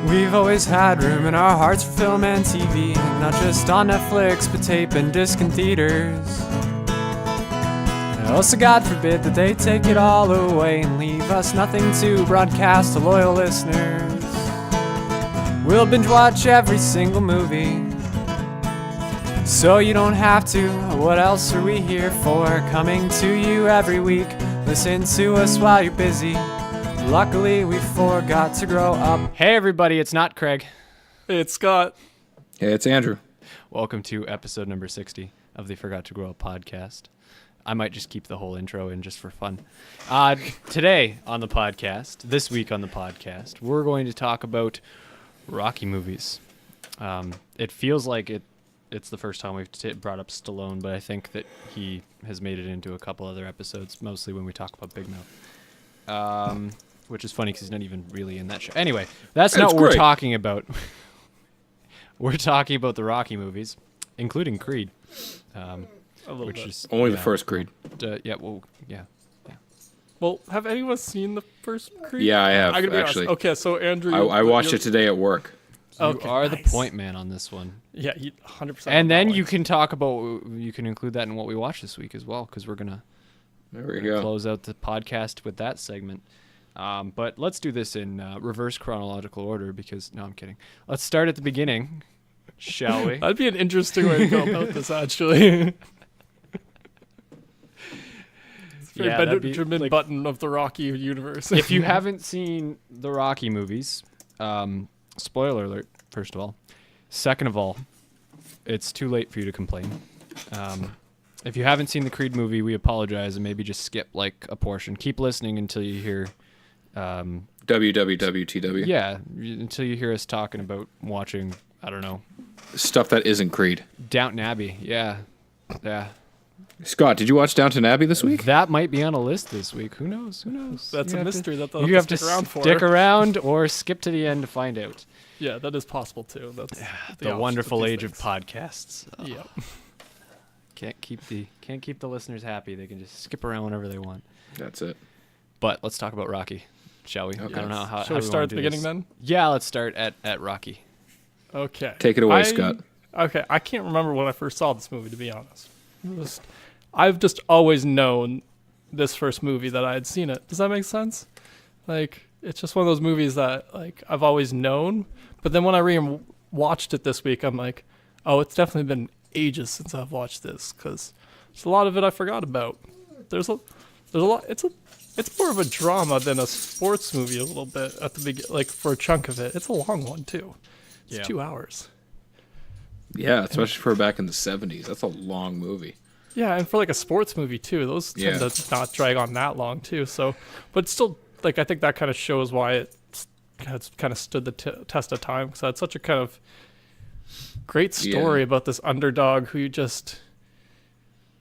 We've always had room in our hearts for film and TV, not just on Netflix, but tape and disc in theaters. Also, God forbid that they take it all away and leave us nothing to broadcast to loyal listeners. We'll binge watch every single movie, so you don't have to. What else are we here for? Coming to you every week. Listen to us while you're busy. Luckily, we forgot to grow up. Hey, everybody, it's not Craig. Hey, it's Scott. Hey, it's Andrew. Welcome to episode number 60 of the Forgot to Grow Up podcast. I might just keep the whole intro in just for fun. Today on the podcast, this week on the podcast, we're going to talk about Rocky movies. It feels like it's the first time we've brought up Stallone, but I think that he has made it into a couple other episodes, mostly when we talk about Big Mouth. Which is funny because he's not even really in that show. Anyway, that's not what we're talking about. We're talking about the Rocky movies, including Creed. Which is only the first Creed. Yeah. Well, have anyone seen the first Creed? Yeah, I have, I'm gonna be actually. Honest. Okay, so Andrew... I watched it today at work. You are the point man on this one. Yeah, 100%. And then you can talk about, you can include that in what we watched this week as well, because we're going to close out the podcast with that segment. But let's do this in reverse chronological order because, no, I'm kidding. Let's start at the beginning, shall we? That'd be an interesting way to go about this, actually. It's very Benjamin Button of the Rocky universe. If you haven't seen the Rocky movies, spoiler alert, first of all. Second of all, it's too late for you to complain. If you haven't seen the Creed movie, we apologize and maybe just skip like a portion. Keep listening until you hear... WWWTW. Yeah, until you hear us talking about watching, I don't know. Stuff that isn't Creed. Downton Abbey, yeah. Scott, did you watch Downton Abbey this week? That might be on a list this week. Who knows? That's a mystery that they'll you have to stick around for. Stick around or skip to the end to find out. Yeah, that is possible too. That's the wonderful age of podcasts. Yeah. Can't keep the listeners happy. They can just skip around whenever they want. That's it. But let's talk about Rocky, shall we? Okay. I don't know how. Shall we start at the beginning then? Yeah, let's start at Rocky. Okay. Take it away, Scott. Okay, I can't remember when I first saw this movie, to be honest. I've just always known this first movie that I had seen it. Does that make sense? Like, it's just one of those movies that like I've always known. But then when I watched it this week, I'm like, oh, it's definitely been ages since I've watched this because there's a lot of it I forgot about. There's a lot. It's more of a drama than a sports movie a little bit at the beginning, like for a chunk of it. It's a long one too. It's 2 hours. Yeah, especially for back in the 70s. That's a long movie. Yeah, and for like a sports movie too. Those tend to not drag on that long too. So, but still, like I think that kind of shows why it has kind of stood the test of time because it's such a kind of great story about this underdog who you just...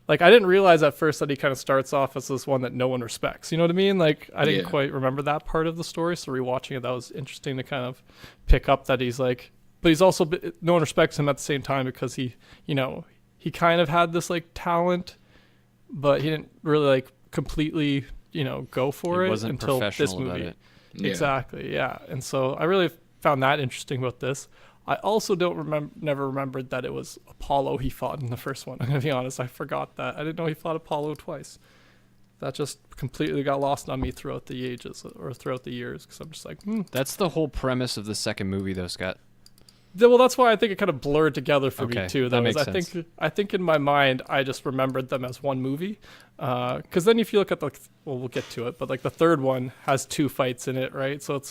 Like, I didn't realize at first that he kind of starts off as this one that no one respects. You know what I mean? Like, I didn't quite remember that part of the story. So rewatching it, that was interesting to kind of pick up that he's like... But he's also... No one respects him at the same time because he, you know, he kind of had this, like, talent, but he didn't really, like, completely, you know, go for it until this movie. About it. Yeah. Exactly, yeah. And so I really found that interesting about this. I also never remembered that it was Apollo he fought in the first one. I'm going to be honest, I forgot that. I didn't know he fought Apollo twice. That just completely got lost on me throughout the ages or throughout the years because I'm just like, That's the whole premise of the second movie though, Scott. Well, that's why I think it kind of blurred together for me too. That makes sense. I think in my mind, I just remembered them as one movie. Because then if you look at we'll get to it, but like the third one has 2 fights in it, right? So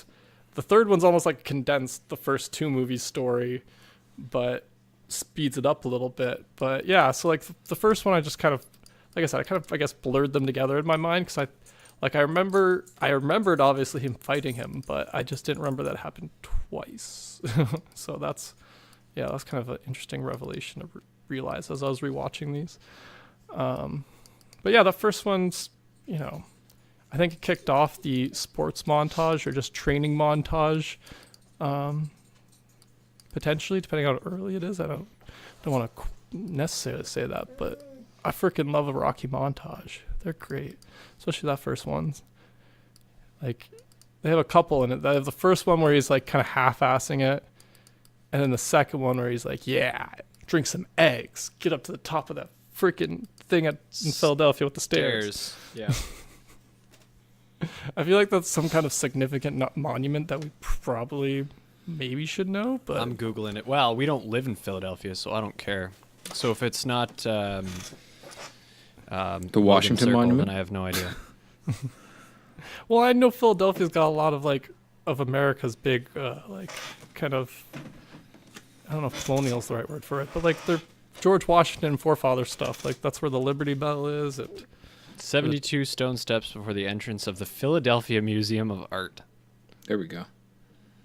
the third one's almost like condensed the first 2 movies story, but speeds it up a little bit. But yeah, so like the first one, I just kind of, like I said, I guess blurred them together in my mind because I remembered obviously him fighting him, but I just didn't remember that happened twice. So that's kind of an interesting revelation to realize as I was rewatching these. But yeah, the first one's, you know, I think it kicked off the sports montage or just training montage, potentially, depending on how early it is. I don't want to necessarily say that, but I freaking love a Rocky montage. They're great, especially that first one. Like, They have a couple in it. They have the first one where he's like kind of half-assing it, and then the second one where he's like, "Yeah, drink some eggs, get up to the top of that freaking thing in Philadelphia with the stairs." Yeah. I feel like that's some kind of significant monument that we probably maybe should know, but I'm Googling it. Well, we don't live in Philadelphia, so I don't care. So if it's not The Logan Washington Circle, Monument? then I have no idea. well, I know Philadelphia's got a lot of like of America's big like kind of, I don't know if colonial's the right word for it, but like they're George Washington forefather stuff. Like that's where the Liberty Bell is. 72 stone steps before the entrance of the Philadelphia Museum of Art. There we go.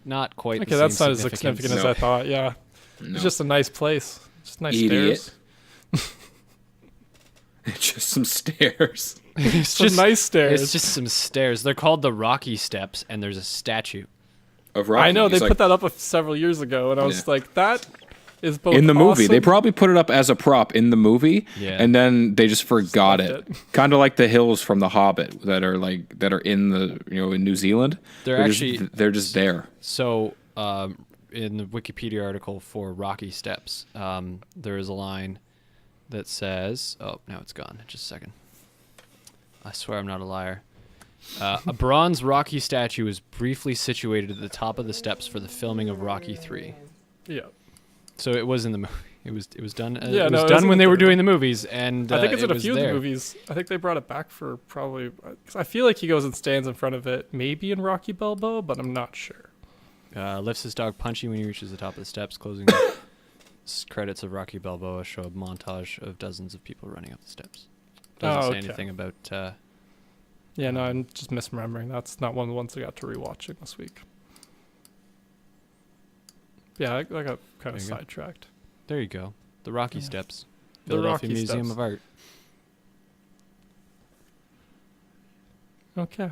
Not quite Okay, the that's same not as significant as No. I thought. Yeah, No. it's just a nice place. Just nice Idiot. stairs. It's just some stairs. It's Some nice stairs. It's just some stairs. They're called the Rocky Steps, and there's a statue. Of Rocky. I know they He's put like, that up several years ago, and I was Yeah. like, that is both in the movie. awesome. They probably put it up as a prop in the movie, Yeah. and then they just forgot left it. it. Kind of like the hills from The Hobbit that are in the in New Zealand. They're actually- they're just there. So, in the Wikipedia article for Rocky Steps, there is a line that says, "Oh, now it's gone. Just a second. I swear I'm not a liar." A bronze Rocky statue was briefly situated at the top of the steps for the filming of Rocky 3. Yeah, So it was in the movie. It was done. Yeah, it no, was it was done in when the they were third doing the movies, and I think it's it in a was few of there. the movies. I think they brought it back for probably. 'Cause I feel like he goes and stands in front of it, maybe in Rocky Balboa, but I'm not sure. Lifts his dog Punchy when he reaches the top of the steps. Closing the credits of Rocky Balboa show a montage of dozens of people running up the steps. Doesn't Oh, say okay. anything about. Yeah, no, I'm just misremembering. That's not one of the ones I got to rewatching this week. Yeah, I got kind of There you go. sidetracked. There you go. The Rocky Yeah. Steps. The Philadelphia Rocky Museum Steps. of Art. Okay.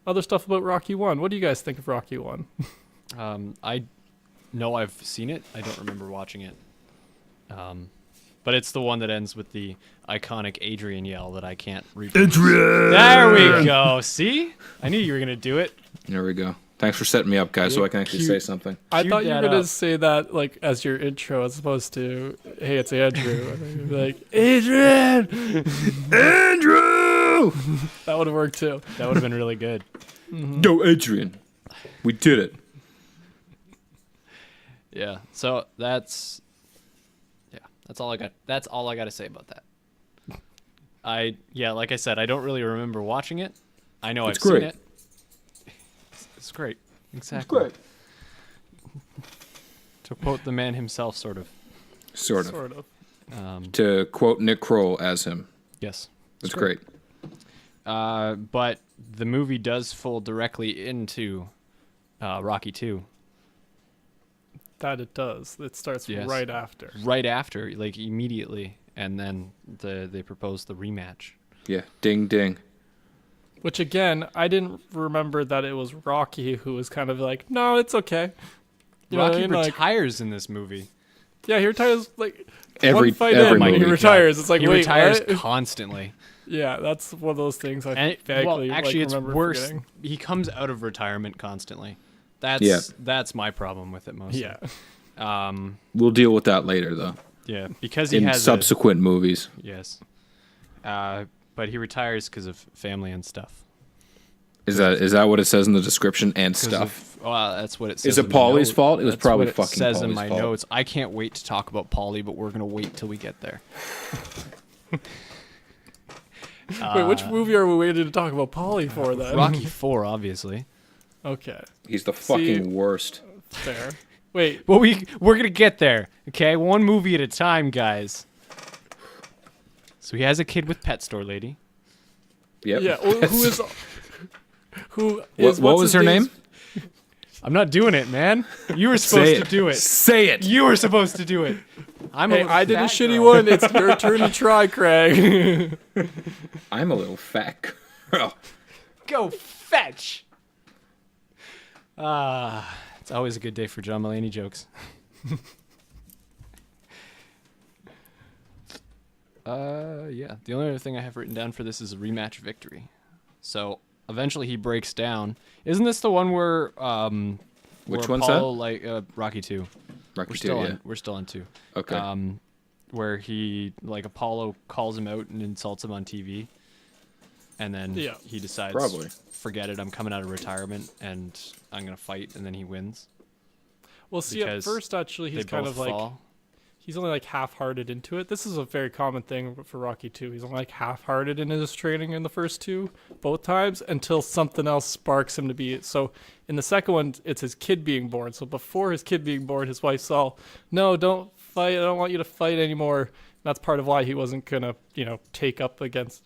Other stuff about Rocky 1. What do you guys think of Rocky 1? I know I've seen it. I don't remember watching it. But it's the one that ends with the iconic Adrian yell that I can't reproduce. Adrian! There we go. See? I knew you were going to do it. There we go. Thanks for setting me up, guys, so I can actually Cute. say something. I Queued thought you were that going to up. say that like as your intro as opposed to, hey, it's Andrew. And then you'd be like, Adrian! Andrew! That would have worked too. That would have been really good. No, Adrian. We did it. Yeah. So that's all I got. That's all I got to say about that. Like I said, I don't really remember watching it. I know It's I've great. seen it. It's great. Exactly. To quote the man himself, sort of. Sort of. Sort of. To quote Nick Kroll as him. Yes. That's great. But the movie does fold directly into Rocky 2. That it does. It starts Yes. right after. Right after, like immediately, and then they propose the rematch. Yeah. Ding, ding. Which again, I didn't remember that it was Rocky who was kind of like, no, it's okay. You know what I Rocky mean? Like, retires in this movie. yeah, he retires like Every- one fight every in, and he movie. retires. It's like, He wait, retires what? constantly. Yeah, that's one of those things I And vaguely actually, like, it's remember worse. forgetting. He comes out of retirement constantly. That's Yeah. that's my problem with it mostly. Yeah. We'll deal with that later, though. Yeah, because he In has subsequent movies. yes. But he retires because of family and stuff. Is that what it says in the description and 'Cause stuff? Well, that's what it says. Is it in my Paulie's note. fault? It was That's probably what it fucking says in Paulie's my fault. notes. I can't wait to talk about Paulie, but we're gonna wait till we get there. Wait, which movie are we waiting to talk about Polly for then? Rocky 4, obviously. Okay, He's the fucking worst. fair. Wait, Well, we're gonna get there. Okay, one movie at a time, guys. So he has a kid with Pet Store Lady. Yep. yeah, who is What what's was his her name's- name? I'm not doing it, man. You were supposed to do it. Say it. You were supposed to do it. I'm Hey, a I did a fat shitty girl. one. It's your turn to try, Craig. I'm a little fat girl. Go fetch. It's always a good day for John Mulaney jokes. Yeah. The only other thing I have written down for this is a rematch victory. So eventually he breaks down. Isn't this the one where Which where one's Apollo, that? like Rocky 2? Rocky We're 2, still yeah. on. We're still on 2. Okay. Where he like Apollo calls him out and insults him on TV, and then Yeah. he decides, Probably. forget it, I'm coming out of retirement and I'm gonna fight, and then he wins. Well, see, at Because first, actually, They he's kind both of like fall. he's only like half-hearted into it. This is a very common thing for Rocky 2. He's only like half-hearted in his training in the first two, both times, until something else sparks him to be. So in the second one, it's his kid being born. So before his kid being born, his wife's all, no, don't fight. I don't want you to fight anymore. And that's part of why he wasn't gonna, take up against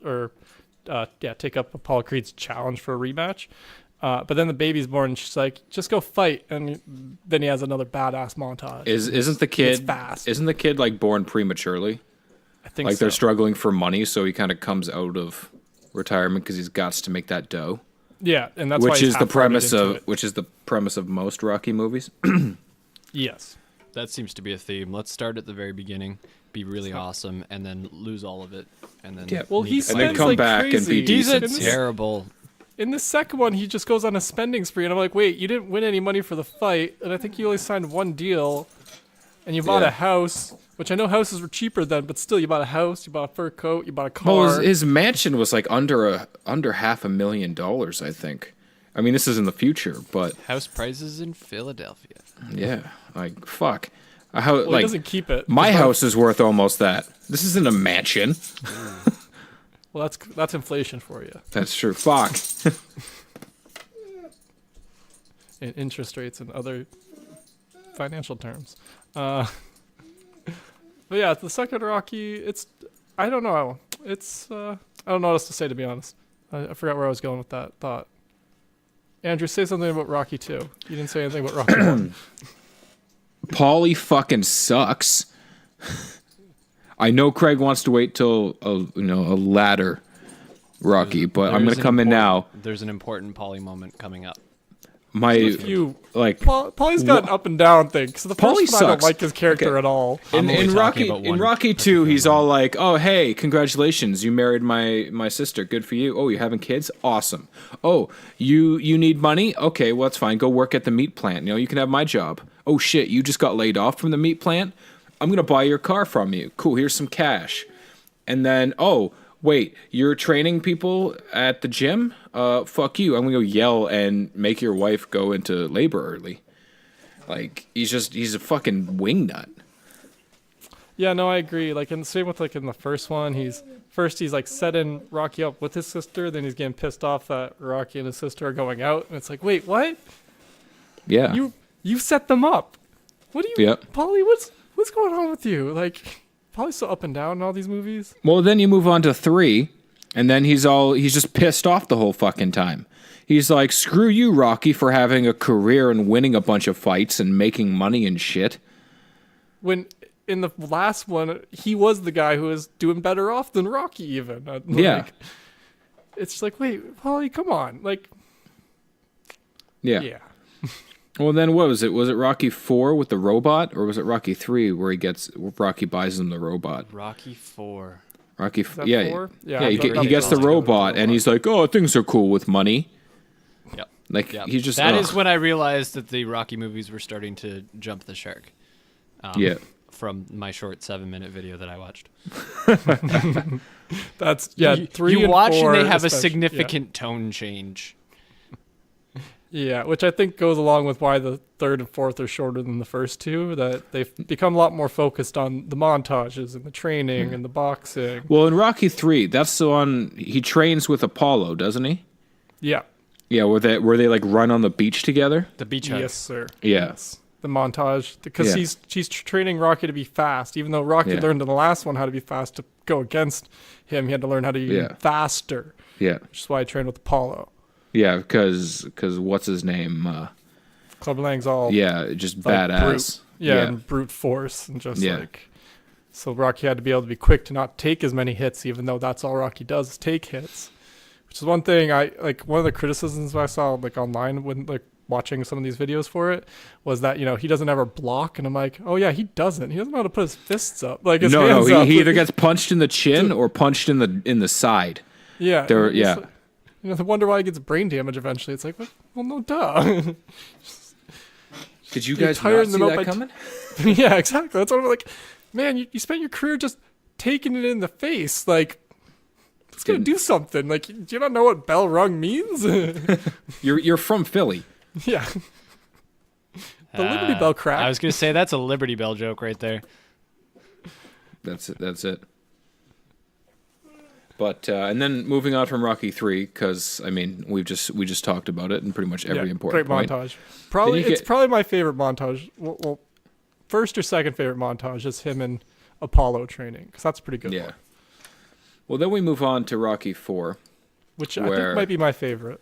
take up Apollo Creed's challenge for a rematch. But then the baby's born, and she's like, "Just go fight," and then he has another badass montage. Isn't the It's kid fast. Isn't the kid like born prematurely? I think Like so. they're struggling for money, so he kind of comes out of retirement because he's got to make that dough. Yeah, and that's why Which he's is the half-hearted premise into of it. which is the premise of most Rocky movies. Yes. That seems to be a theme. Let's start at the very beginning, be really awesome, and then lose all of it, and then Yeah. Well, need he to And fight. then spends come like back and crazy. be He's a decent. terrible. In the second one, he just goes on a spending spree, and I'm like, wait, you didn't win any money for the fight, and I think you only signed one deal, and you bought Yeah. a house, which I know houses were cheaper then, but still, you bought a house, you bought a fur coat, you bought a car. Well, his mansion was like under $500,000, I think. I mean, this is in the future, but House prices in Philadelphia. yeah, like fuck. How Well, he like doesn't keep it. my It's not- house is worth almost that. This isn't a mansion. Well, that's inflation for you, That's true. Fuck. in interest rates and other financial terms. But yeah, the second Rocky, I don't know. I don't know what else to say, to be honest. I forgot where I was going with that thought. Andrew, say something about Rocky 2. You didn't say anything about Rocky 1. Paulie fucking sucks. I know Craig wants to wait till a latter Rocky, but I'm There's gonna an come in now. important- There's an important Polly moment coming up. My like Paulie's got an up and down thing. So the first Paulie one, I don't sucks. like his character at all. I'm only in talking Rocky about in one Rocky 2, he's all like, "Oh, hey, congratulations, you married my sister. Good for you. Oh, you're having kids? Awesome. Oh, you need money? Okay, well that's fine. Go work at the meat plant. You can have my job. Oh shit, you just got laid off from the meat plant? I'm gonna buy your car from you. Cool, here's some cash. And then, oh, wait, you're training people at the gym? Fuck you. I'm gonna go yell and make your wife go into labor early." Like, he's a fucking wingnut. Yeah, no, I agree. Like, in the same with in the first one, he's like setting Rocky up with his sister, then he's getting pissed off that Rocky and his sister are going out, and it's like, wait, what? Yeah. You set them up. What do you, Yep. Paulie? What's going on with you? Like, Paulie's so up and down in all these movies. Well, then you move on to 3, and then he's just pissed off the whole fucking time. He's like, "Screw you, Rocky, for having a career and winning a bunch of fights and making money and shit." When in the last one, he was the guy who was doing better off than Rocky even. Yeah. It's just like, wait, Paulie, come on. Like, yeah. Well, then what was it? Was it Rocky 4 with the robot, or was it Rocky 3 where Rocky buys him the robot? Rocky 4. Rocky, Is that yeah, 4? yeah. He that gets the was robot, and he's like, "Oh, things are cool with money." Yep. Like Yep. he just That ugh. is when I realized that the Rocky movies were starting to jump the shark. Yeah. From my short 7-minute video that I watched. That's You- 3 you and watch 4 and they have a especially, significant tone change. Yeah, which I think goes along with why the third and fourth are shorter than the first two. That they've become a lot more focused on the montages and the training and the boxing. Well, in Rocky 3, that's the one he trains with Apollo, doesn't he? Yeah. Yeah, where they like run on the beach together. The beach hug. Yes, sir. Yeah. Yes. The montage, because Yeah. she's training Rocky to be fast. Even though Rocky Yeah. learned in the last one how to be fast to go against him, he had to learn how to be Yeah. faster. Yeah. Which is why I trained with Apollo. Yeah, because what's his name? Club Lang's all Yeah, just like badass. brute, Yeah. and brute force, and just Yeah. like. So Rocky had to be able to be quick to not take as many hits, even though that's all Rocky does is take hits. Which is one thing I like. One of the criticisms I saw like online when like watching some of these videos for it was that he doesn't ever block, and I'm like, oh yeah, he doesn't. He doesn't know how to put his fists up. Like his No, hands up. he either gets punched in the chin or punched in the side. Yeah. There, it's yeah. like- You know, they wonder why he gets brain damage eventually. It's like, well, no, duh. Did you You're guys tiring not see them out that by coming? Yeah, exactly. That's what I'm like. Man, you spent your career just taking it in the face. Like, it's gonna do something. Like, do you not know what bell rung means? You're from Philly. Yeah. The Liberty Bell crack. I was gonna say that's a Liberty Bell joke right there. That's it. But and then moving on from Rocky 3, because I mean we just talked about it in pretty much every important great point. montage. Probably Then you it's probably my favorite montage. Well, first or second favorite montage is him and Apollo training, because that's a pretty good Yeah. one. Well, then we move on to Rocky 4. Which I think might be my favorite.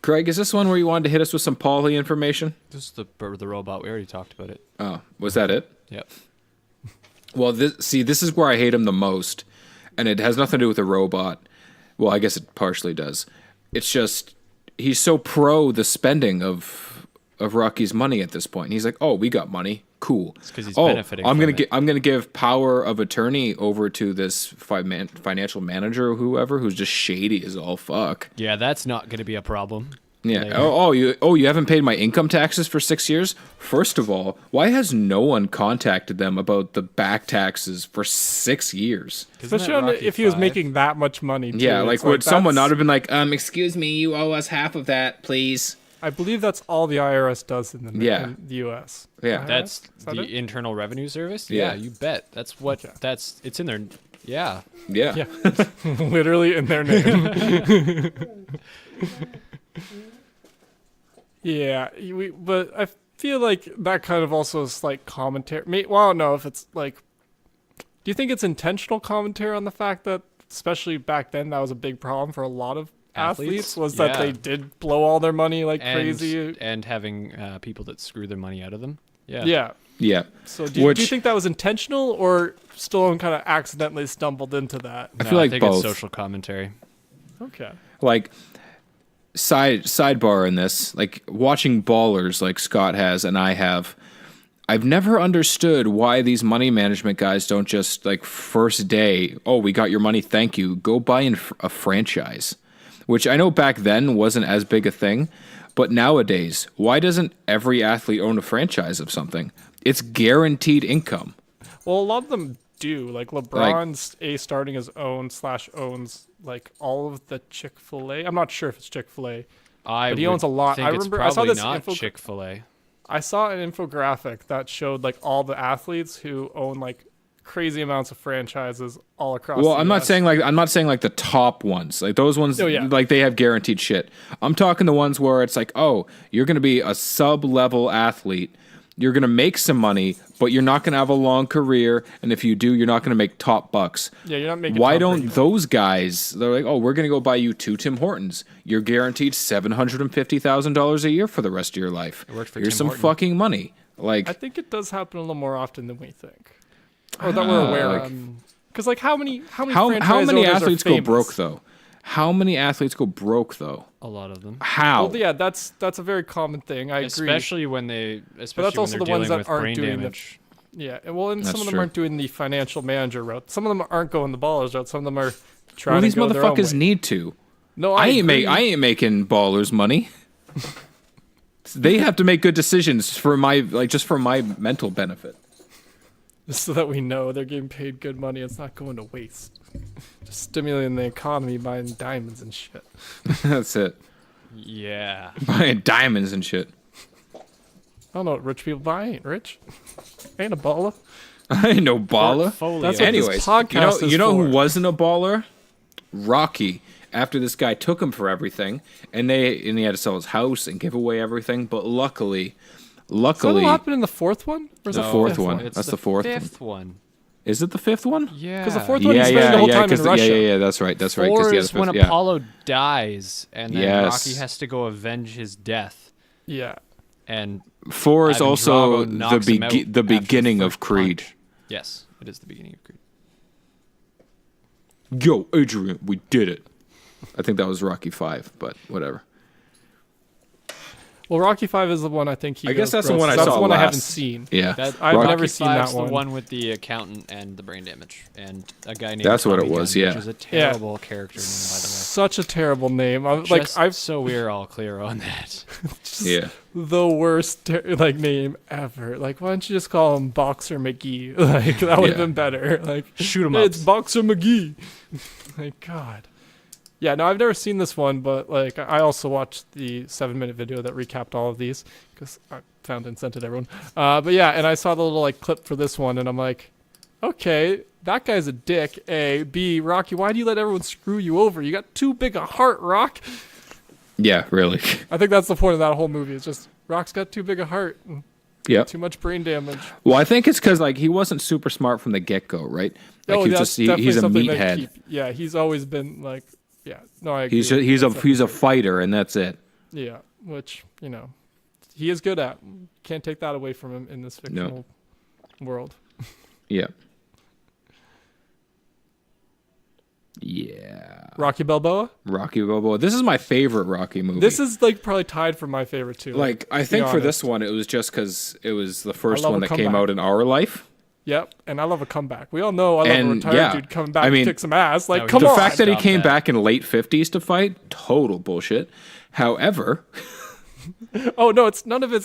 Craig, is this one where you wanted to hit us with some Paulie information? This is the robot. We already talked about it. Oh, was that it? Yep. Well, this is where I hate him the most, and it has nothing to do with the robot. Well, I guess it partially does. It's just he's so pro the spending of Rocky's money at this point. He's like, "Oh, we got money, cool." It's because he's oh, benefiting. I'm from gonna it. I'm gonna give power of attorney over to this financial manager or whoever who's just shady as all fuck. Yeah, that's not gonna be a problem. Yeah. later. You haven't paid my income taxes for 6 years? First of all, why has no one contacted them about the back taxes for 6 years? Especially if he was making that much money. Too. Yeah, like It's would someone that's- not have been like, excuse me, you owe us half of that, please? I believe that's all the IRS does in the, Yeah. in the U.S. Yeah. That's Is that the it? Internal Revenue Service. Yeah. Yeah, you bet. That's what. Okay. It's in there. Yeah. Yeah. Yeah, literally in their name. Yeah, but I feel like that kind of also is like commentary. Well, I don't know if it's like. Do you think it's intentional commentary on the fact that, especially back then, that was a big problem for a lot of athletes was that Yeah. they did blow all their money like And, crazy? and having people that screw their money out of them. Yeah. Yeah. Yeah. So do you Which- think that was intentional, or Stallone kind of accidentally stumbled into that? I feel like think both. it's social commentary. Okay. Like sidebar in this, like watching Ballers like Scott has and I have, I've never understood why these money management guys don't just like first day, oh, we got your money, thank you, go buy a franchise. Which I know back then wasn't as big a thing, but nowadays, why doesn't every athlete own a franchise of something? It's guaranteed income. Well, a lot of them do. Like LeBron's starting his own / owns like all of the Chick-fil-A. I'm not sure if it's Chick-fil-A. But he owns a lot. Think I it's remember I saw probably this not Chick-fil-A. I saw an infographic that showed like all the athletes who own like crazy amounts of franchises all across. Well, the I'm not US. saying like the top ones. Like those ones Oh, yeah. like they have guaranteed shit. I'm talking the ones where it's like, "Oh, you're going to be a sub-level athlete. You're going to make some money, but you're not going to have a long career, and if you do, you're not going to make top bucks." Yeah, you're not making. Why Tom don't Brady. those guys? They're like, "Oh, we're going to go buy you 2 Tim Hortons. You're guaranteed $750,000 a year for the rest of your life. It worked for Here's Tim some Horton. fucking money." Like I think it does happen a little more often than we think, or that we're aware like- of. Because like how many how franchise many owners are athletes go famous? broke though? How many athletes go broke though? A lot of them. How? Well, yeah, that's a very common thing. I agree. Especially when they, especially that's also when the they're ones dealing that with aren't brain doing the- damage. Yeah, and well, and some That's of them true. aren't doing the financial manager route. Some of them aren't going the ballers route. Some of them are trying Well, these to go their own motherfuckers way. need to. No, I agree. ain't making ballers money. They have to make good decisions for my just for my mental benefit. Just so that we know they're getting paid good money. It's not going to waste. Just stimulating the economy, buying diamonds and shit. That's it. Yeah. Buying diamonds and shit. I don't know what rich people buy. I ain't rich. I ain't a baller. I ain't no baller. Portfolio. That's what Anyways, this podcast is you know for. who wasn't a baller? Rocky. After this guy took him for everything, and he had to sell his house and give away everything. But luckily, Does that all happen in the fourth one? Or is it The fourth fifth one. It's That's the fourth one. fifth one. Is it the fifth one? Yeah. Because the fourth one, he's spending the whole time in 'cause Russia. Yeah, that's right. That's right. 'cause Four he had is the when fifth- yeah. Apollo dies, and then Yes. Rocky has to go avenge his death. Yeah. And 4 is Ivan also Drago knocks him out the after beginning the of first Creed. punch. Yes, it is the beginning of Creed. Yo, Adrian, we did it. I think that was Rocky 5, but whatever. Well, Rocky 5 is the one I think he. I guess goes that's the gross. one I That's saw the one I haven't last. seen. Yeah, I've Rocky never seen that V's one. The one with the accountant and the brain damage, and a guy named. That's what Tommy it was, Gunn, yeah. Which is a terrible character name, by the way. Such a terrible name. So we're all clear on that. yeah. The worst name ever. Like, why don't you just call him Boxer McGee? Like, that would have Yeah. been better. Like, Shoot 'em hey, up. it's Boxer McGee. Like, God. Yeah, no, I've never seen this one, but like, I also watched the 7-minute video that recapped all of these because I found and sent it to everyone. But yeah, and I saw the little like clip for this one, and I'm like, okay, that guy's a dick. A, B, Rocky, why do you let everyone screw you over? You got too big a heart, Rock. Yeah, really. I think that's the point of that whole movie. It's just Rock's got too big a heart. Yep. Too much brain damage. Well, I think it's because like he wasn't super smart from the get go, right? Like Oh, he was that's just definitely he's a something they meathead. keep- Yeah, he's always been like, yeah. No, I agree. He's with he's you. a That's he's a definitely- fighter, and that's it. Yeah, which, he is good at. Can't take that away from him in this fictional world. Yeah. Yeah. Rocky Balboa? Rocky Balboa. This is my favorite Rocky movie. This is like probably tied for my favorite too. like I be think for honest. this one, it was just because it was the first love one a that came comeback. out in our life. Yep, and I love a comeback. We all know I love a And, retired yeah, dude coming back I mean, to kick some ass. Like, no, come the on. fact that he Stop came that. back in late 50s to fight, total bullshit. However, Oh no, none of it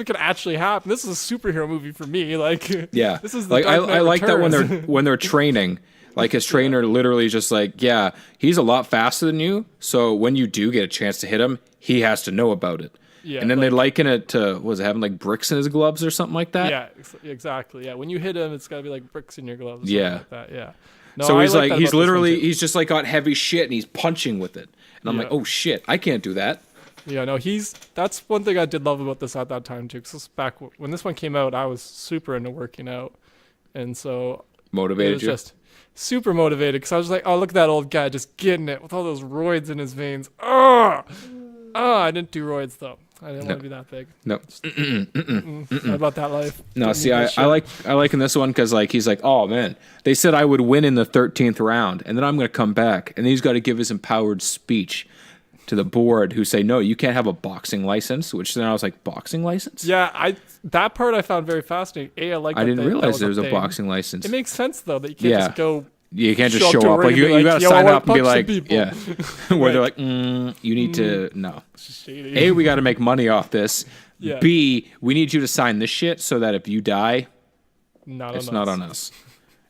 can actually happen. This is a superhero movie for me. Like, yeah, this is the like Dark Knight I like that when Returns. they're when they're training. Like his trainer literally just like, yeah, he's a lot faster than you. So when you do get a chance to hit him, he has to know about it. Yeah, and then they liken it to was it having like bricks in his gloves or something like that. Yeah, exactly. Yeah, when you hit him, it's got to be like bricks in your gloves. Or Yeah. something like that. Yeah. No, So I he's like like that he's about this one, literally too. he's just like got heavy shit and he's punching with it. And I'm like, Yeah. oh shit, I can't do that. Yeah, no, that's one thing I did love about this at that time too. Because back when this one came out, I was super into working out, and so it Motivated was you. just super motivated. Because I was like, oh, look at that old guy just getting it with all those roids in his veins. Oh, I didn't do roids though. I didn't want to be that big. No, Not about that life. no. Didn't See, need I that shit. like in this one because like he's like, oh man, they said I would win in the 13th round, and then I'm gonna come back, and then he's got to give his empowered speech to the board, who say no, you can't have a boxing license. Which then I was like, boxing license? Yeah, that part I found very fascinating. I like. I didn't realize there was a thing. boxing license. It makes sense though that you can't Yeah. just go. You can't just show up to show a up. ring Like and you be like, gotta "Yo, I sign wanna up and be punch some like, people." yeah, where they're like, you need to no. Shady. A, we got to make money off this. Yeah. B, we need you to sign this shit so that if you die, Not it's on not us. on us.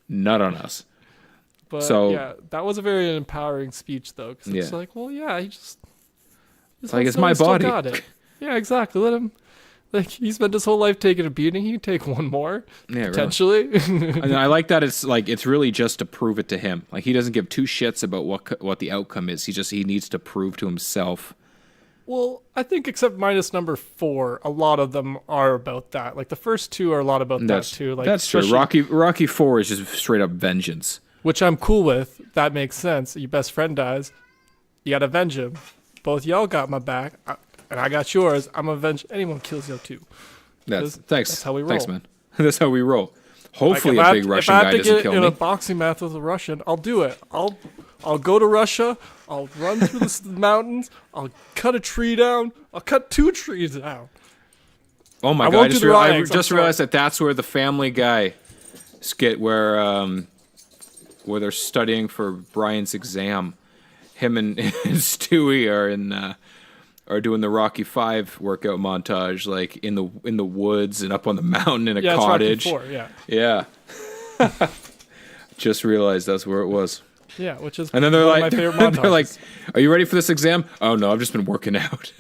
Not on us. But So- yeah, that was a very empowering speech though, because it's Yeah. like, well, yeah, he just Like, it's my body. Got it. Yeah, exactly. Let him. Like he spent his whole life taking a beating. He can take one more Yeah, really. potentially. And I like that it's really just to prove it to him. Like he doesn't give two shits about what the outcome is. He needs to prove to himself. Well, I think except minus number 4, a lot of them are about that. Like the first 2 are a lot about that too. Like that's true. especially- Rocky 4 is just straight up vengeance. which I'm cool with. That makes sense. Your best friend dies, you gotta avenge him. Both y'all got my back, and I got yours. I'm avenge anyone kills you too. Thanks. That's how we Thanks, roll. man. That's how we roll. Hopefully, Like, a big Russian if I guy have to doesn't get kill in me. a boxing match with a Russian, I'll do it. I'll go to Russia. I'll run through the mountains. I'll cut a tree down. I'll cut 2 trees down. Oh my I god! won't I do just, the raw I eggs, I'm just sorry. realized that that's where the Family Guy skit where they're studying for Brian's exam. Him and Stewie are doing the Rocky 5 workout montage, like in the woods and up on the mountain in a Yeah, cottage. it's Rocky 4, yeah. Yeah. Just realized that's where it was. Yeah, which is And then they're one like, of my favorite montages. they're like, "Are you ready for this exam?" "Oh no, I've just been working out."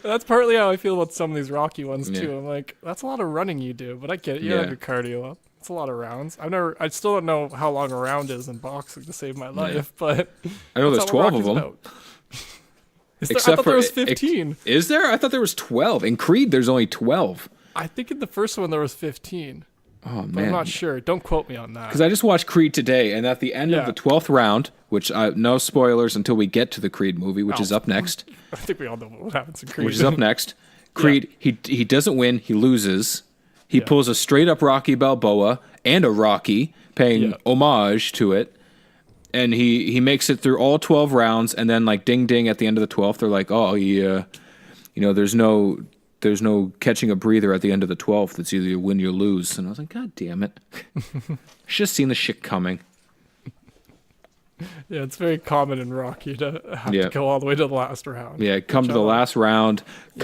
That's partly how I feel about some of these Rocky ones Yeah. too. I'm like, that's a lot of running you do, but I get it. You Yeah. have your cardio up. It's a lot of rounds. I still don't know how long a round is in boxing to save my life, but I know there's that's not what 12 of Rocky's them. about. I Except thought for there was 15. Is there? I thought there was 12. In Creed, there's only 12. I think in the first one there was 15, Oh but man. I'm not sure. Don't quote me on that. Because I just watched Creed today, and at the end Yeah. of the 12th round, which no spoilers until we get to the Creed movie, which is up next. I think we all know what happens in Creed. Which is up next. Creed, he doesn't win, he loses. He pulls a straight up Rocky Balboa and a Rocky, paying Yeah. homage to it. and he makes it through all 12 rounds, and then like ding ding at the end of the 12th, they're like, oh, there's no catching a breather at the end of the 12th. It's either you win or you lose. And I was like, God damn it. Should have seen the shit coming. Yeah, it's very common in Rocky to have to go all the way to the last round. Yeah, come to the last round,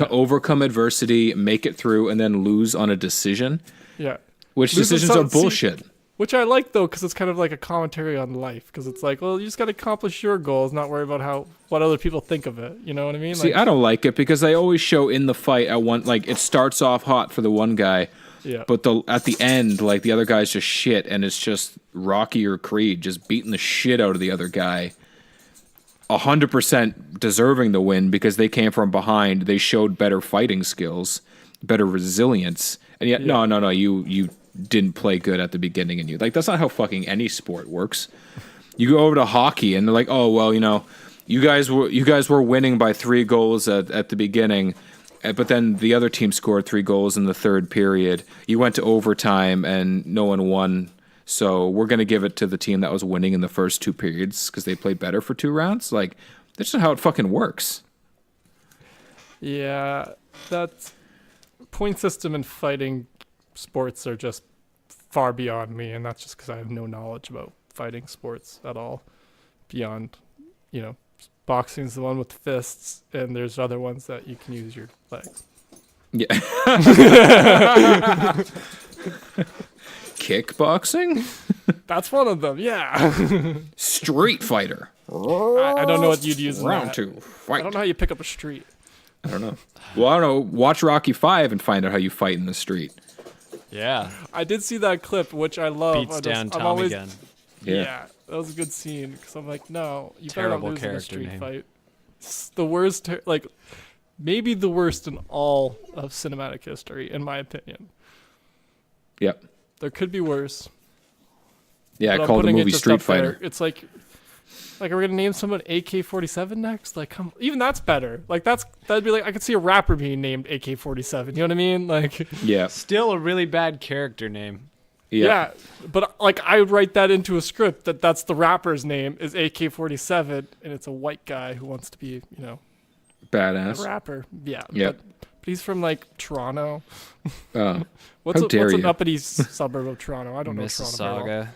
overcome adversity, make it through, and then lose on a decision. Yeah. Which decisions are bullshit. Which I like, though, because it's kind of like a commentary on life. Because it's like, well, you just got to accomplish your goals, not worry about what other people think of it. You know what I mean? See, I don't like it because they always show in the fight it starts off hot for the one guy. Yeah. But at the end, like, the other guy's just shit, and it's just Rocky or Creed just beating the shit out of the other guy. 100% deserving the win because they came from behind. They showed better fighting skills, better resilience. And yet, no, you didn't play good at the beginning, and that's not how fucking any sport works. You go over to hockey, and they're like, oh, well, you guys were winning by 3 goals at the beginning, but then the other team scored 3 goals in the third period. You went to overtime, and no one won. So we're going to give it to the team that was winning in the first 2 periods because they played better for 2 rounds. Like, that's not how it fucking works. Yeah, that point system in fighting sports are just far beyond me, and that's just because I have no knowledge about fighting sports at all. Beyond, boxing's the one with fists, and there's other ones that you can use your legs. Yeah. Kickboxing? That's one of them, yeah. Street Fighter. I don't know what you'd use in Round that. 2. Fight. I don't know how you pick up a street. I don't know. Well, I don't know. Watch Rocky 5 and find out how you fight in the street. Yeah. I did see that clip, which I love. Beats down Tom again. Yeah, that was a good scene because I'm like, no, you better Terrible not lose in a character street name. fight. It's the worst, maybe the worst in all of cinematic history, in my opinion. Yep. There could be worse. Yeah, but I I'm called the putting it movie just Street up there. Fighter. It's like are we gonna name someone AK-47 next? Like, even that's better. Like, that'd be like I could see a rapper being named AK-47. You know what I mean? Like, Yeah. Still a really bad character name. yeah. But like, I would write that into a script that's the rapper's name is AK-47, and it's a white guy who wants to be, a Badass. rapper. Yeah. Yep. But he's from like Toronto. How What's dare an you. uppity suburb of Toronto? I don't know Toronto very well. Mississauga,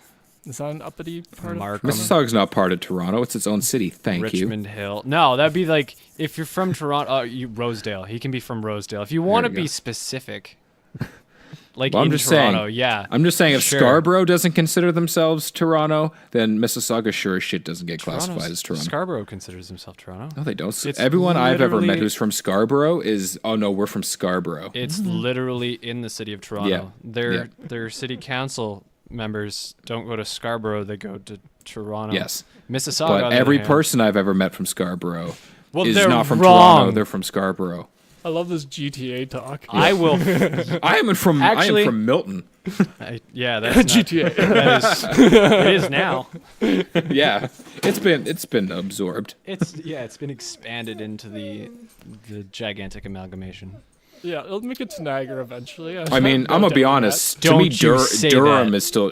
Is that an uppity part Markham, Mississauga's not part of Toronto. It's its own city. Thank you. Richmond Hill. No, that'd be like if you're from Toronto, Rosedale. He can be from Rosedale. If you want to There you be go. specific, like Well, I'm in just Toronto, saying. yeah. I'm just saying if Sure. Scarborough doesn't consider themselves Toronto, then Mississauga sure as shit doesn't get Toronto's- classified as Toronto. Scarborough considers himself Toronto. No, they don't. It's Everyone I've ever met literally- who's from Scarborough is, oh no, we're from Scarborough. It's literally in the city of Toronto. Yeah. Their city council members don't go to Scarborough; they go to Toronto. Yes. Mississauga. on But the every other hand- person I've ever met from Scarborough well, is they're not from wrong. Toronto. They're from Scarborough. I love this GTA talk. I will. I am from Actually- Milton. Yeah, that's not, GTA. that is. It is now. Yeah. It's been absorbed. It's been expanded into the gigantic amalgamation. Yeah, it'll make it to Niagara eventually. I mean, I'm gonna be honest. To Don't me, you say Durham that. is still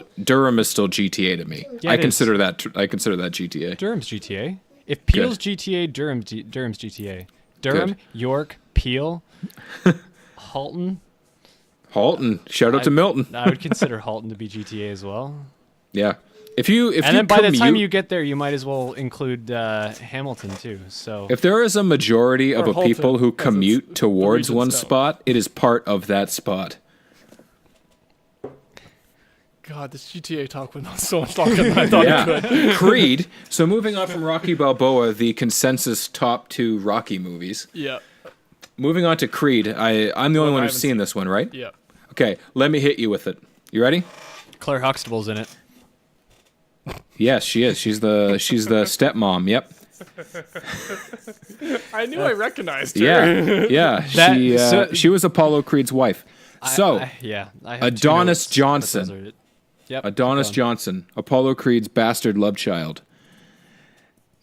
GTA to me. Yeah, I it consider that GTA. Durham's GTA. If Peel's GTA, Durham's GTA. Durham, Good. York, Peel, Halton. Halton. Shout out to Milton. I would consider Halton to be GTA as well. Yeah. If you And then by the time you get there, you might as well include Hamilton too. So if there is a majority of Or a people Halton, who 'cause commute it's towards the one region's spot, it is part of that spot. God, this GTA talk went on so much longer than I thought it could. Yeah. Creed. So moving on from Rocky Balboa, the consensus top 2 Rocky movies. Yeah, Moving on to Creed. I'm the only I one who's haven't seen this one, right? yeah. Okay, let me hit you with it. You ready? Claire Huxtable's in it. Yes, she is. She's the stepmom. Yep. I knew I recognized her. Yeah. Yeah. That- She was Apollo Creed's wife. So, I have Adonis two notes, but Johnson. those are it. Yep. Adonis keep going. Johnson, Apollo Creed's bastard love child.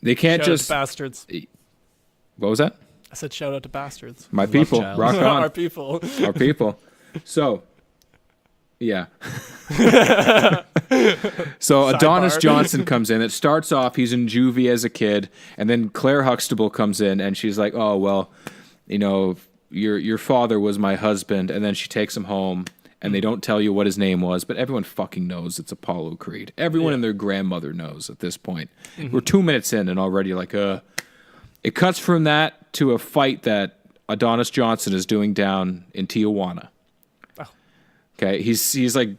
They can't Shout out just. to bastards. What was that? I said shout out to bastards. My people. child. Rock Our on. people. Our people. So, Yeah. So Adonis Sidebar. Johnson comes in. It starts off, he's in juvie as a kid, and then Claire Huxtable comes in, and she's like, "Oh well, you know, your father was my husband," and then she takes him home, and they don't tell you what his name was, but everyone fucking knows it's Apollo Creed. Everyone and their grandmother knows at this point. We're 2 minutes in, and already like, It cuts from that to a fight that Adonis Johnson is doing down in Tijuana. Oh. Okay, he's like,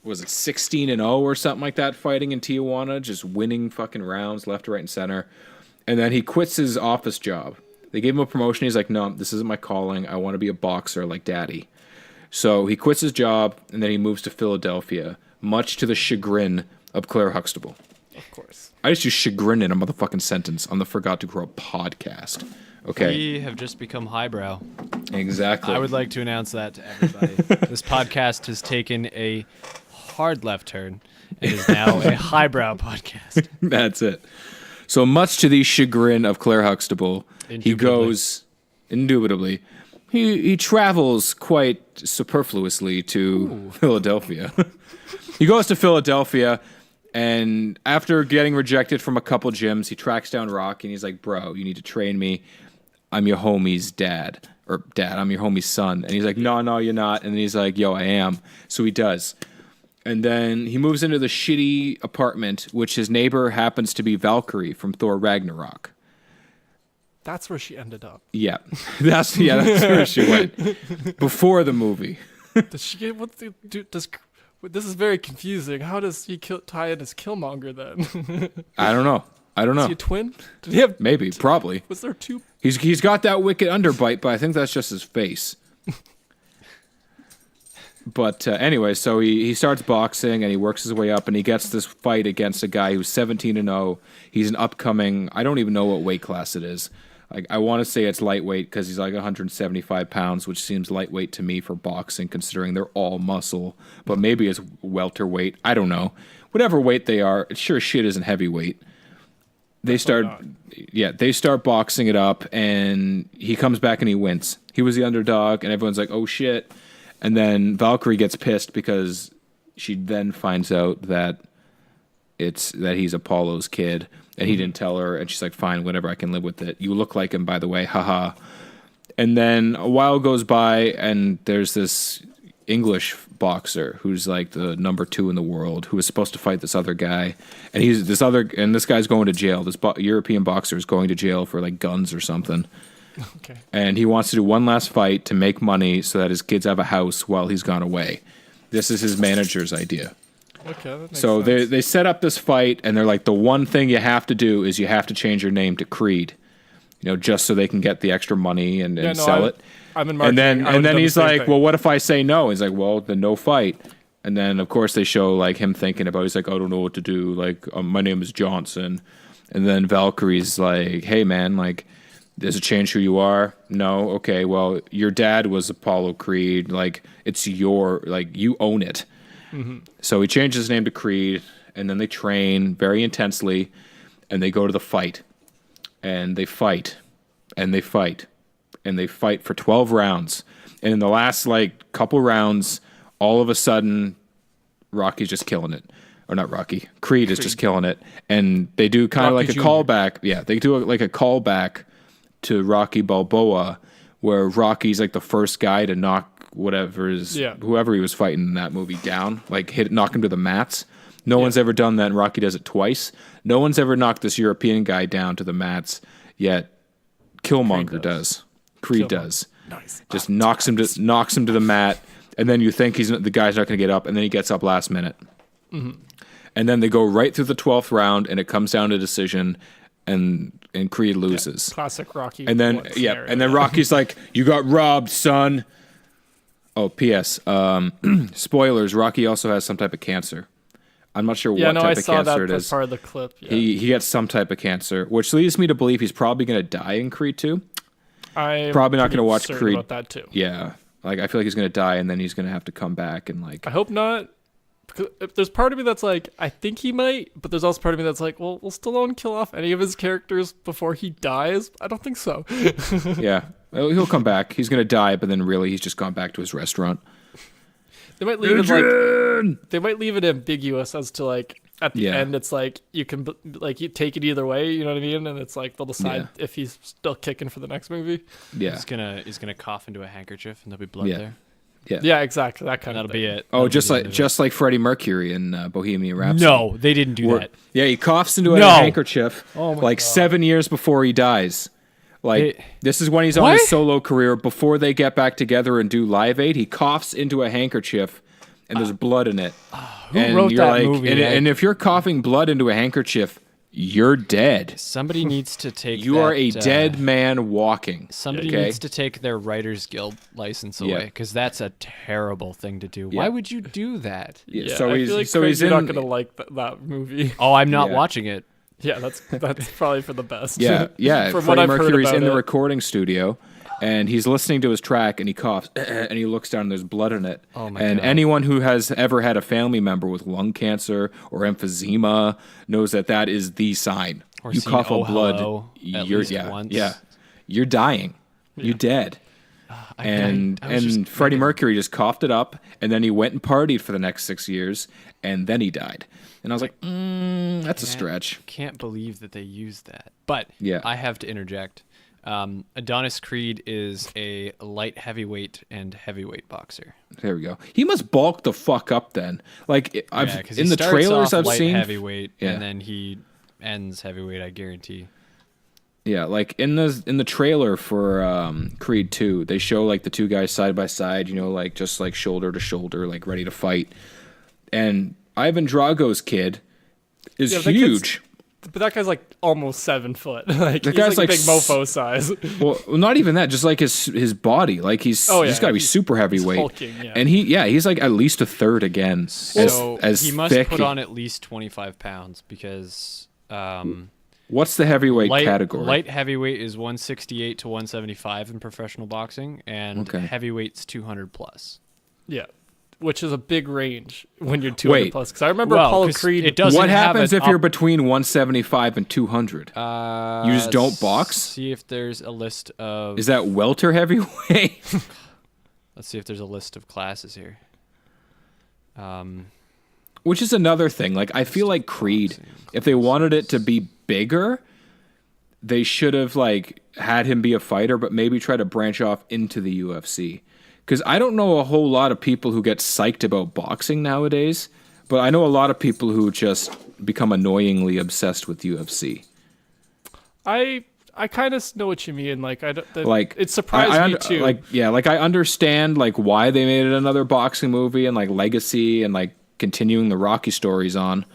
was it 16-0 or something like that, fighting in Tijuana, just winning fucking rounds left, right, and center. And then he quits his office job. They gave him a promotion. He's like, no, this isn't my calling. I want to be a boxer like daddy. So he quits his job, and then he moves to Philadelphia, much to the chagrin of Claire Huxtable. Of course. I just use chagrin in a motherfucking sentence on the Forgot to Grow podcast. Okay. We have just become highbrow. Exactly. I would like to announce that to everybody. This podcast has taken a hard left turn and is now a highbrow podcast. That's it. So much to the chagrin of Claire Huxtable, he goes, indubitably, he travels quite superfluously to Philadelphia. He goes to Philadelphia, and after getting rejected from a couple gyms, he tracks down Rocky, and he's like, bro, you need to train me. I'm your homie's dad. Or, dad, I'm your homie's son. And he's like, no, you're not. And then he's like, yo, I am. So he does. And then he moves into the shitty apartment, which his neighbor happens to be Valkyrie from Thor Ragnarok. That's where she ended up. Yeah, that's where she went before the movie. Does she get what? This is very confusing. How does he tie in as Killmonger then? I don't know. Is he a twin? Did he have? Maybe, probably. Was there two? He's got that wicked underbite, but I think that's just his face. But anyway, so he starts boxing and he works his way up and he gets this fight against a guy who's 17-0. He's an upcoming, I don't even know what weight class it is. Like, I want to say it's lightweight because he's like 175 pounds, which seems lightweight to me for boxing considering they're all muscle. But maybe it's welterweight. I don't know. Whatever weight they are, it sure shit isn't heavyweight. They start boxing it up and he comes back and he wins. He was the underdog and everyone's like, oh shit. And then Valkyrie gets pissed because she then finds out that he's Apollo's kid and he didn't tell her. And she's like, fine, whatever, I can live with it. You look like him, by the way, haha. And then a while goes by and there's this English boxer who's like the number 2 in the world who is supposed to fight this other guy. And this guy's going to jail. This European boxer is going to jail for like guns or something. Okay. And he wants to do one last fight to make money so that his kids have a house while he's gone away. This is his manager's idea. Okay. That makes So sense. they set up this fight, and they're like, the one thing you have to do is you have to change your name to Creed, just so they can get the extra money and sell it. I'm in And marketing. then he's like, well, what if I say no? He's like, well, then no fight. And then, of course, they show like him thinking about it. He's like, I don't know what to do. Like, my name is Johnson. And then Valkyrie's like, hey, man, like, does it change who you are? No? Okay, well, your dad was Apollo Creed. Like, it's you own it. Mm-hmm. So he changes his name to Creed, and then they train very intensely, and they go to the fight. And they fight, and they fight, and they fight for 12 rounds. And in the last, couple rounds, all of a sudden, Rocky's just killing it. Or not Rocky. Creed is just killing it. And they do kind of like a callback. Yeah, they do like a callback to Rocky Balboa, where Rocky's like the first guy to knock whoever he was fighting in that movie down, knock him to the mats. No one's ever done that, and Rocky does it twice. No one's ever knocked this European guy down to the mats, yet Killmonger does. Creed does. Nice. Just knocks him to the mat, and then you think the guy's not going to get up, and then he gets up last minute. Mm-hmm. And then they go right through the 12th round, and it comes down to decision, and Creed loses. Yeah, classic Rocky. And then Rocky's like, "You got robbed, son." Oh, P.S. Spoilers: Rocky also has some type of cancer. I'm not sure what type of cancer it is. Yeah, no, I saw that as part of the clip. Yeah. He gets some type of cancer, which leads me to believe he's probably going to die in Creed 2. I'm probably not going to watch Creed about that too. Yeah, I feel like he's going to die, and then he's going to have to come back and I hope not. Because there's part of me that's like, I think he might, but there's also part of me that's like, well, will Stallone kill off any of his characters before he dies? I don't think so. Yeah, he'll come back. He's going to die, but then really he's just gone back to his restaurant. They might leave it Adrian! like they might leave it ambiguous as to like at the Yeah. end it's like you can like you take it either way, you know what I mean? And it's like they'll decide if he's still kicking for the next movie. Yeah. He's gonna cough into a handkerchief and there'll be blood Yeah. there. Yeah. Yeah, exactly. That kind And that'll of be thing. it. Oh, That'll just be the like end of just like Freddie Mercury in Bohemian it. Rhapsody. No, they didn't do Where- that. Yeah, he coughs into a No. handkerchief Oh my like God. 7 years before he dies. Like It- this is when he's on What? his solo career before they get back together and do Live Aid. He coughs into a handkerchief and there's blood in it. Who and wrote you're that like, movie? And if you're coughing blood into a handkerchief, you're dead. Somebody needs to take. You are a dead man walking. Somebody okay? needs to take their Writers Guild license Yeah. away because that's a terrible thing to do. Yeah. Why would you do that? Yeah, so I he's feel like so Craig, he's you're in not gonna like that movie. Oh, I'm not Yeah. watching it. Yeah, that's probably for the best. Yeah, yeah. From Freddie what I've heard Mercury's about in the it. recording studio, and he's listening to his track, and he coughs, and he looks down, and there's blood in it. Oh my and God. anyone who has ever had a family member with lung cancer or emphysema knows that is the sign. Or you seen cough Oh up blood, Hello at you're least yeah, once. yeah, you're dying. You're dead. And I was just Freddie thinking- Mercury just coughed it up, and then he went and partied for the next 6 years, and then he died. And I was like, that's a stretch. Can't believe that they used that. But Yeah. I have to interject. Adonis Creed is a light heavyweight and heavyweight boxer. There we go. He must bulk the fuck up then. Like I've Yeah, 'cause in he the starts trailers off I've light seen. heavyweight, Yeah. and then he ends heavyweight. I guarantee. Yeah, like in the trailer for Creed 2, they show like the two guys side by side, you know, like just like shoulder to shoulder, like ready to fight. And Ivan Drago's kid is Yeah, that kid's- huge. But that guy's like almost 7 foot. Like That he's guy's like a like big mofo size. Well, not even that, just like his body. Like he's Oh, yeah, he's got to be he's- super heavyweight. hulking, yeah. And he's like at least a third again. So as he must thick. put on at least 25 pounds because What's the heavyweight light category? light heavyweight is 168 to 175 in professional boxing, and Okay. heavyweight's 200 plus. Yeah, which is a big range when you're 200 Wait. plus. Because I remember Well, Apollo 'cause Creed. it doesn't What have happens an if you're up- between 175 and 200? You just don't let's box? See if there's a list of. Is that welter heavyweight? Let's see if there's a list of classes here. Which is another thing. Like I feel like Creed, if they wanted it to be bigger, they should have like had him be a fighter, but maybe try to branch off into the UFC. Because I don't know a whole lot of people who get psyched about boxing nowadays, but I know a lot of people who just become annoyingly obsessed with UFC. I kind of know what you mean. Like Like it surprised me too. Like I understand like why they made it another boxing movie and like legacy and like continuing the Rocky stories on.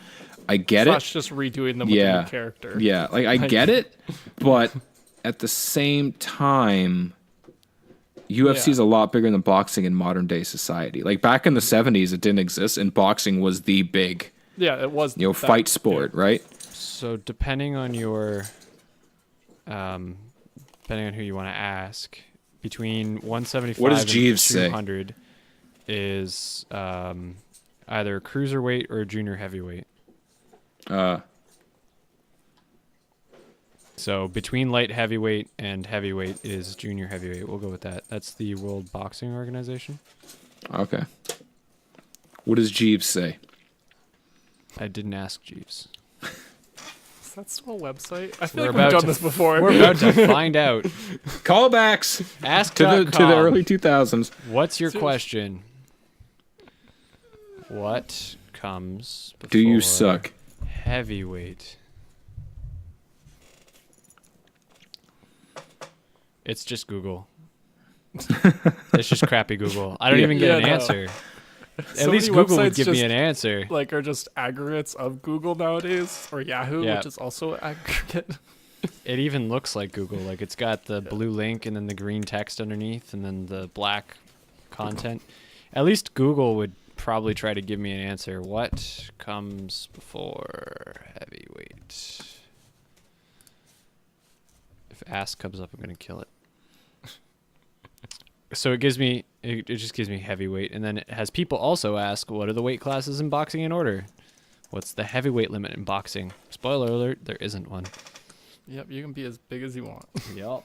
I get it. Slash just redoing them with a new character. Yeah, like I get it, but at the same time, UFC is a lot bigger than boxing in modern day society. Like back in the 70s, it didn't exist, and boxing was the big, Yeah, it was. you know, fight sport, right? So depending on your, depending on who you want to ask, between 175 What does and Jeeves say? 200 is either cruiserweight or junior heavyweight. So between light heavyweight and heavyweight is junior heavyweight. We'll go with that. That's the World Boxing Organization. Okay. What does Jeeves say? I didn't ask Jeeves. Is that still a website? I feel We're like we've about done to- this before. We're about to find out. Callbacks Ask to the early 2000s. What's your Seriously. question? What comes before Do you suck? heavyweight? It's just Google. It's just crappy Google. I don't Yeah. even get Yeah, an no. answer. So At least many Google would websites give me just, an answer. Like are just aggregates of Google nowadays, or Yahoo, Yeah. which is also aggregate. It even looks like Google. Like it's got the blue link and then the green text underneath and then the black content. At least Google would probably try to give me an answer. What comes before heavyweight? If ask comes up, I'm going to kill it. So it just gives me heavyweight. And then it has people also ask, what are the weight classes in boxing in order? What's the heavyweight limit in boxing? Spoiler alert, there isn't one. Yep, you can be as big as you want. Yep.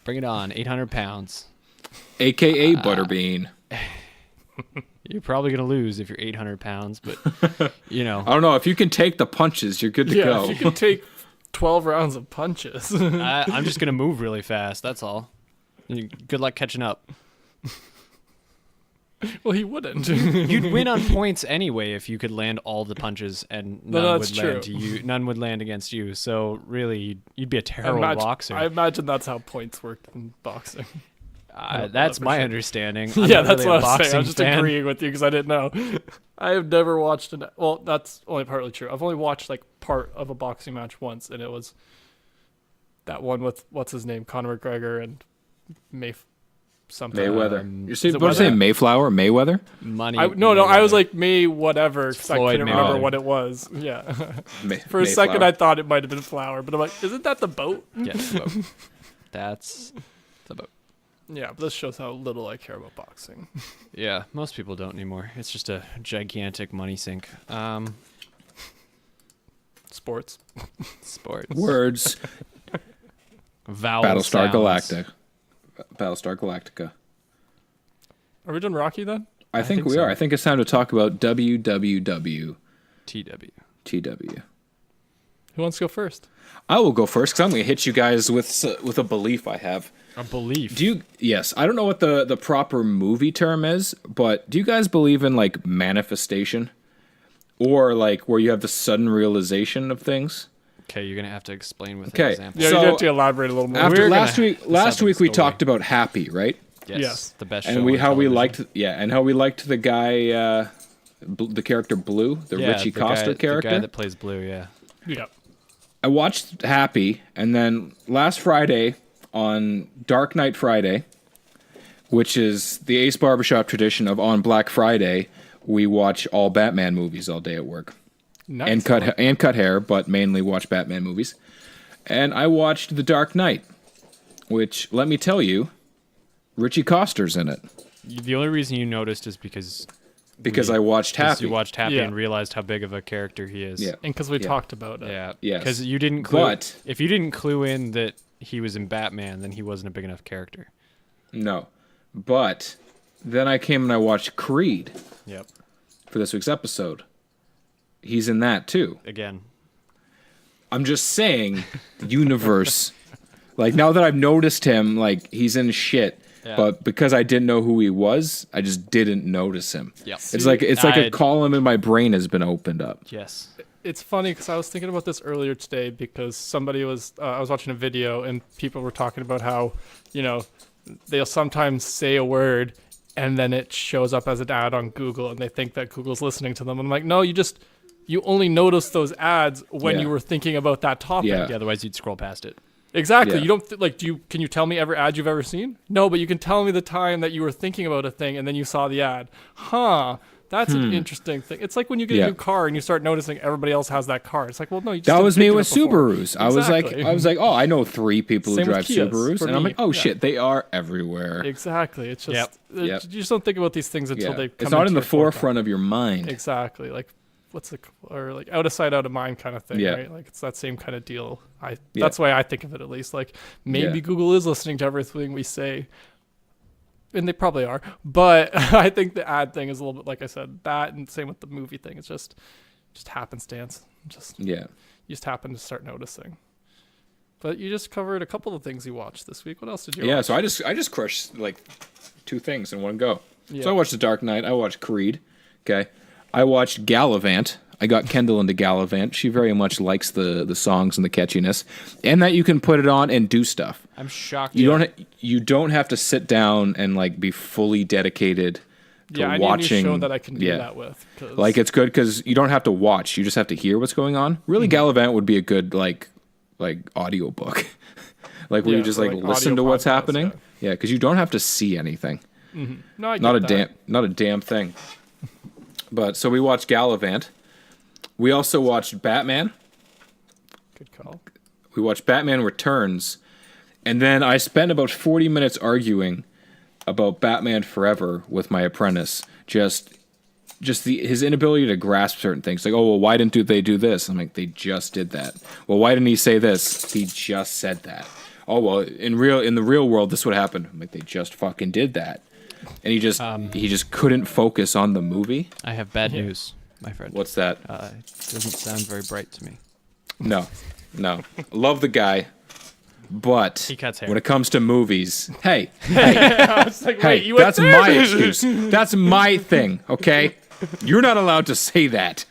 Bring it on, 800 pounds. AKA Butterbean. You're probably gonna lose if you're 800 pounds, but I don't know. If you can take the punches, you're good to Yeah, go. if you can take 12 rounds of punches. I'm just gonna move really fast. That's all. Good luck catching up. Well, he wouldn't. You'd win on points anyway if you could land all the punches and none that's would land true. to you. None would land against you. So really, you'd be a terrible boxer. I imagine that's how points work in boxing. That's for my sure. understanding. I'm Yeah, not that's really a what I was saying. boxing I'm just fan. agreeing with you because I didn't know. I have never watched well, that's only partly true. I've only watched like part of a boxing match once, and it was that one with what's his name, Conor McGregor and something. Mayweather. Is What it did you say? Weather? Mayflower? Mayweather? Money. I was like May whatever because I Floyd couldn't remember Mayweather. what it was. Yeah. May- For a second, Mayflower. I thought it might have been Flower, but I'm like, isn't that the boat? Yeah, the boat. That's the boat. Yeah, but this shows how little I care about boxing. Yeah, most people don't anymore. It's just a gigantic money sink. Sports. Sports. Words. Vowel Battlestar sounds. Galactica. Battlestar Galactica. Are we doing Rocky then? I think think we so. are. I think it's time to talk about WWW TW. TW. Who wants to go first? I will go first because I'm going to hit you guys with a belief I have. A belief. Do you? Yes, I don't know what the proper movie term is, but do you guys believe in like manifestation, or like where you have the sudden realization of things? Okay, you're gonna have to explain with Okay. an example. Yeah, So, you have to elaborate a little more. After We're last gonna week, set last up week the we story. talked about Happy, right? Yes, the best show. And on how we television. liked, and how we liked the guy, the character Blue, the Richie the Coster guy, character. the guy that plays Blue. Yeah. Yeah. I watched Happy, and then last Friday on Dark Knight Friday, which is the Ace Barbershop tradition of on Black Friday, we watch all Batman movies all day at work. Nice. And cut hair, but mainly watch Batman movies. And I watched The Dark Knight, which, let me tell you, Richie Coster's in it. The only reason you noticed is because I watched because Happy. you watched Happy Yeah. and realized how big of a character he is. Yeah. And because we Yeah. talked about it. Yeah. Yes. Because you didn't clue. But- if you didn't clue in that he was in Batman, then he wasn't a big enough character. No. But then I came and I watched Creed Yep. for this week's episode. He's in that too. Again. I'm just saying, the universe. Like, now that I've noticed him, like, he's in shit. Yeah. But because I didn't know who he was, I just didn't notice him. Yep. It's like a I- column in my brain has been opened up. Yes. It's funny because I was thinking about this earlier today because somebody was, I was watching a video and people were talking about how, they'll sometimes say a word and then it shows up as an ad on Google and they think that Google's listening to them. I'm like, no, you only notice those ads when Yeah. you were thinking about that topic. Yeah. Yeah, otherwise you'd scroll past it. Exactly. Yeah. You don't can you tell me every ad you've ever seen? No, but you can tell me the time that you were thinking about a thing and then you saw the ad. Huh. That's an interesting thing. It's like when you get Yeah. a new car and you start noticing everybody else has that car. It's like, well, no, you just That didn't was me think of with it before. Subarus. I was like, oh, I know 3 people Same who with drive Kias Subarus, for and I'm me. like, oh Yeah. shit, they are everywhere. Exactly. It's just Yep. you Yep. just don't think about these things until Yeah. they come It's not into in the your forefront. forefront of your mind. Exactly. Like or like out of sight, out of mind kind of thing, Yeah. right? Like it's that same kind of deal. Yeah. That's the way I think of it, at least. Like maybe Yeah. Google is listening to everything we say, and they probably are. But I think the ad thing is a little bit like I said that, and same with the movie thing. It's just happenstance. Yeah. You just happen to start noticing. But you just covered a couple of things you watched this week. What else did you Yeah, watch? so I just crushed like 2 things in one go. Yeah. So I watched The Dark Knight. I watched Creed. Okay. I watched Gallivant. I got Kendall into Gallivant. She very much likes the songs and the catchiness, and that you can put it on and do stuff. I'm shocked. You don't have to sit down and like be fully dedicated to I watching. need a new show that I can do yeah. that with. 'Cause Like it's good because you don't have to watch; you just have to hear what's going on. Really, Gallivant would be a good like audio book, like where Yeah, you just or, like like, listen audio to what's podcast, happening. Yeah, because you don't have to see anything. no, I Not a get that. not a damn thing. But so we watched Gallivant. We also watched Batman. Good call. We watched Batman Returns, and then I spent about 40 minutes arguing about Batman Forever with my apprentice. Just his inability to grasp certain things. Like, oh well, why didn't they do this? I'm like, they just did that. Well, why didn't he say this? He just said that. Oh well, in the real world, this would happen. I'm like, they just fucking did that. and he just couldn't focus on the movie. I have bad news, my friend. What's that? It doesn't sound very bright to me. No. Love the guy, but He cuts hair. when it comes to movies, hey, I was like, wait, hey, you went that's there? my excuse. That's my thing, okay? You're not allowed to say that.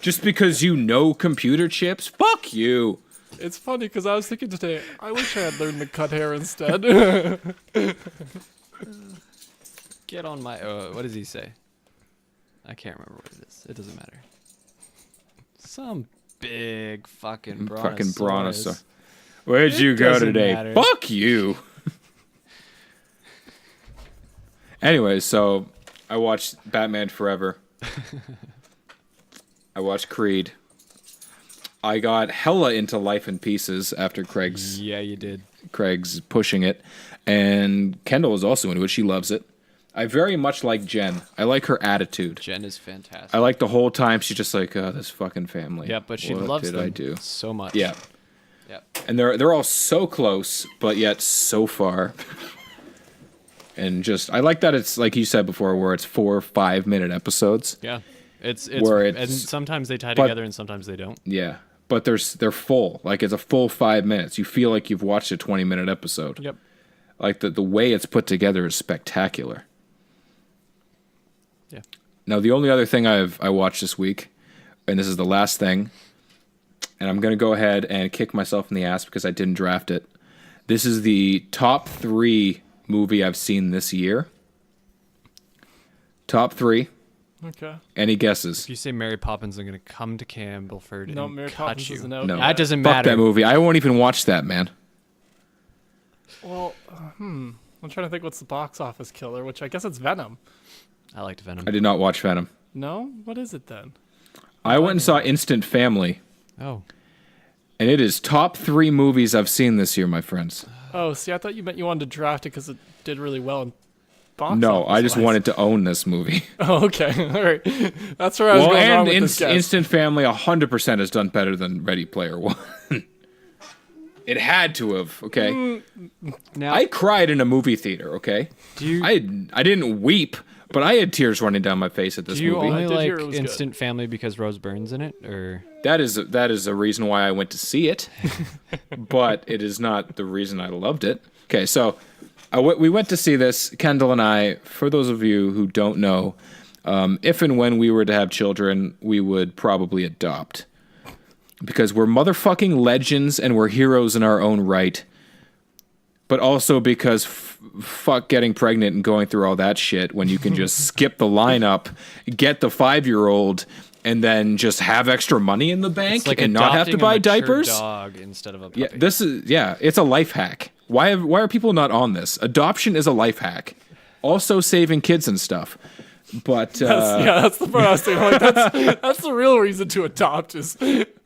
Just because you know computer chips, fuck you. It's funny because I was thinking today, I wish I had learned to cut hair instead. Get on my. What does he say? I can't remember what it is. It doesn't matter. Some big fucking brontosaurus. Where'd you go doesn't today? matter. Fuck you. Anyway, so I watched Batman Forever. I watched Creed. I got hella into Life in Pieces after Craig's Yeah, you did. pushing it, and Kendall is also into it. She loves it. I very much like Jen. I like her attitude. Jen is fantastic. I like the whole time she's just like, oh, this fucking family. Yeah, but she What loves did them I do? so much. Yeah. Yep. And they're all so close, but yet so far. And just I like that it's like you said before, where it's 4 or 5 minute episodes. Yeah. It's Where and it's- sometimes they tie but- together and sometimes they don't. Yeah, but they're full. Like it's a full 5 minutes. You feel like you've watched a 20-minute episode. Yep. Like the way it's put together is spectacular. Yeah. Now the only other thing I watched this week, and this is the last thing, and I'm gonna go ahead and kick myself in the ass because I didn't draft it. This is the top 3 movie I've seen this year. Top 3. Okay. Any guesses? If you say Mary Poppins, I'm gonna come to Campbellford No, and Mary cut Poppins you. isn't out. No. yet. That doesn't Fuck matter. that movie. I won't even watch that, man. Well, I'm trying to think what's the box office killer, which I guess it's Venom. I liked Venom. I did not watch Venom. No? What is it then? I went and saw Instant Family, Oh, and it is top 3 movies I've seen this year, my friends. Oh, see, I thought you meant you wanted to draft it because it did really well in box No, I just office-wise. wanted to own this movie. Oh, okay. All right. That's where I was Well, going wrong and with this guess. Instant Family 100% has done better than Ready Player One. It had to have, okay? now I cried in a movie theater, okay? do you I didn't weep, but I had tears running down my face at this do you movie. only I did like hear it was good. Instant Family because Rose Byrne's in it, or That is a reason why I went to see it, but it is not the reason I loved it. Okay, so we went to see this, Kendall and I. For those of you who don't know, if and when we were to have children, we would probably adopt. Because we're motherfucking legends and we're heroes in our own right. But also because fuck getting pregnant and going through all that shit when you can just skip the lineup, get the 5-year-old, and then just have extra money in the bank it's like and not have to adopting a buy mature diapers. dog instead of a puppy. Yeah, it's a life hack. Why are people not on this? Adoption is a life hack. Also saving kids and stuff. But that's the part I was thinking. Like, that's the real reason to adopt is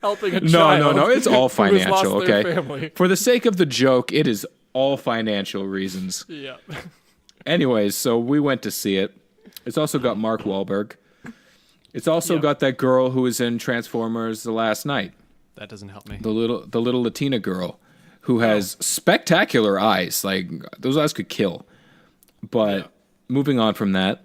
helping a child. no, it's all who has lost financial, their okay? family. For the sake of the joke, it is all financial reasons. Yeah. Anyways, so we went to see it. It's also got Mark Wahlberg. It's also got that girl who was in Transformers The Last Night. That doesn't help me. The little Latina girl who has spectacular eyes. Like those eyes could kill. But moving on from that,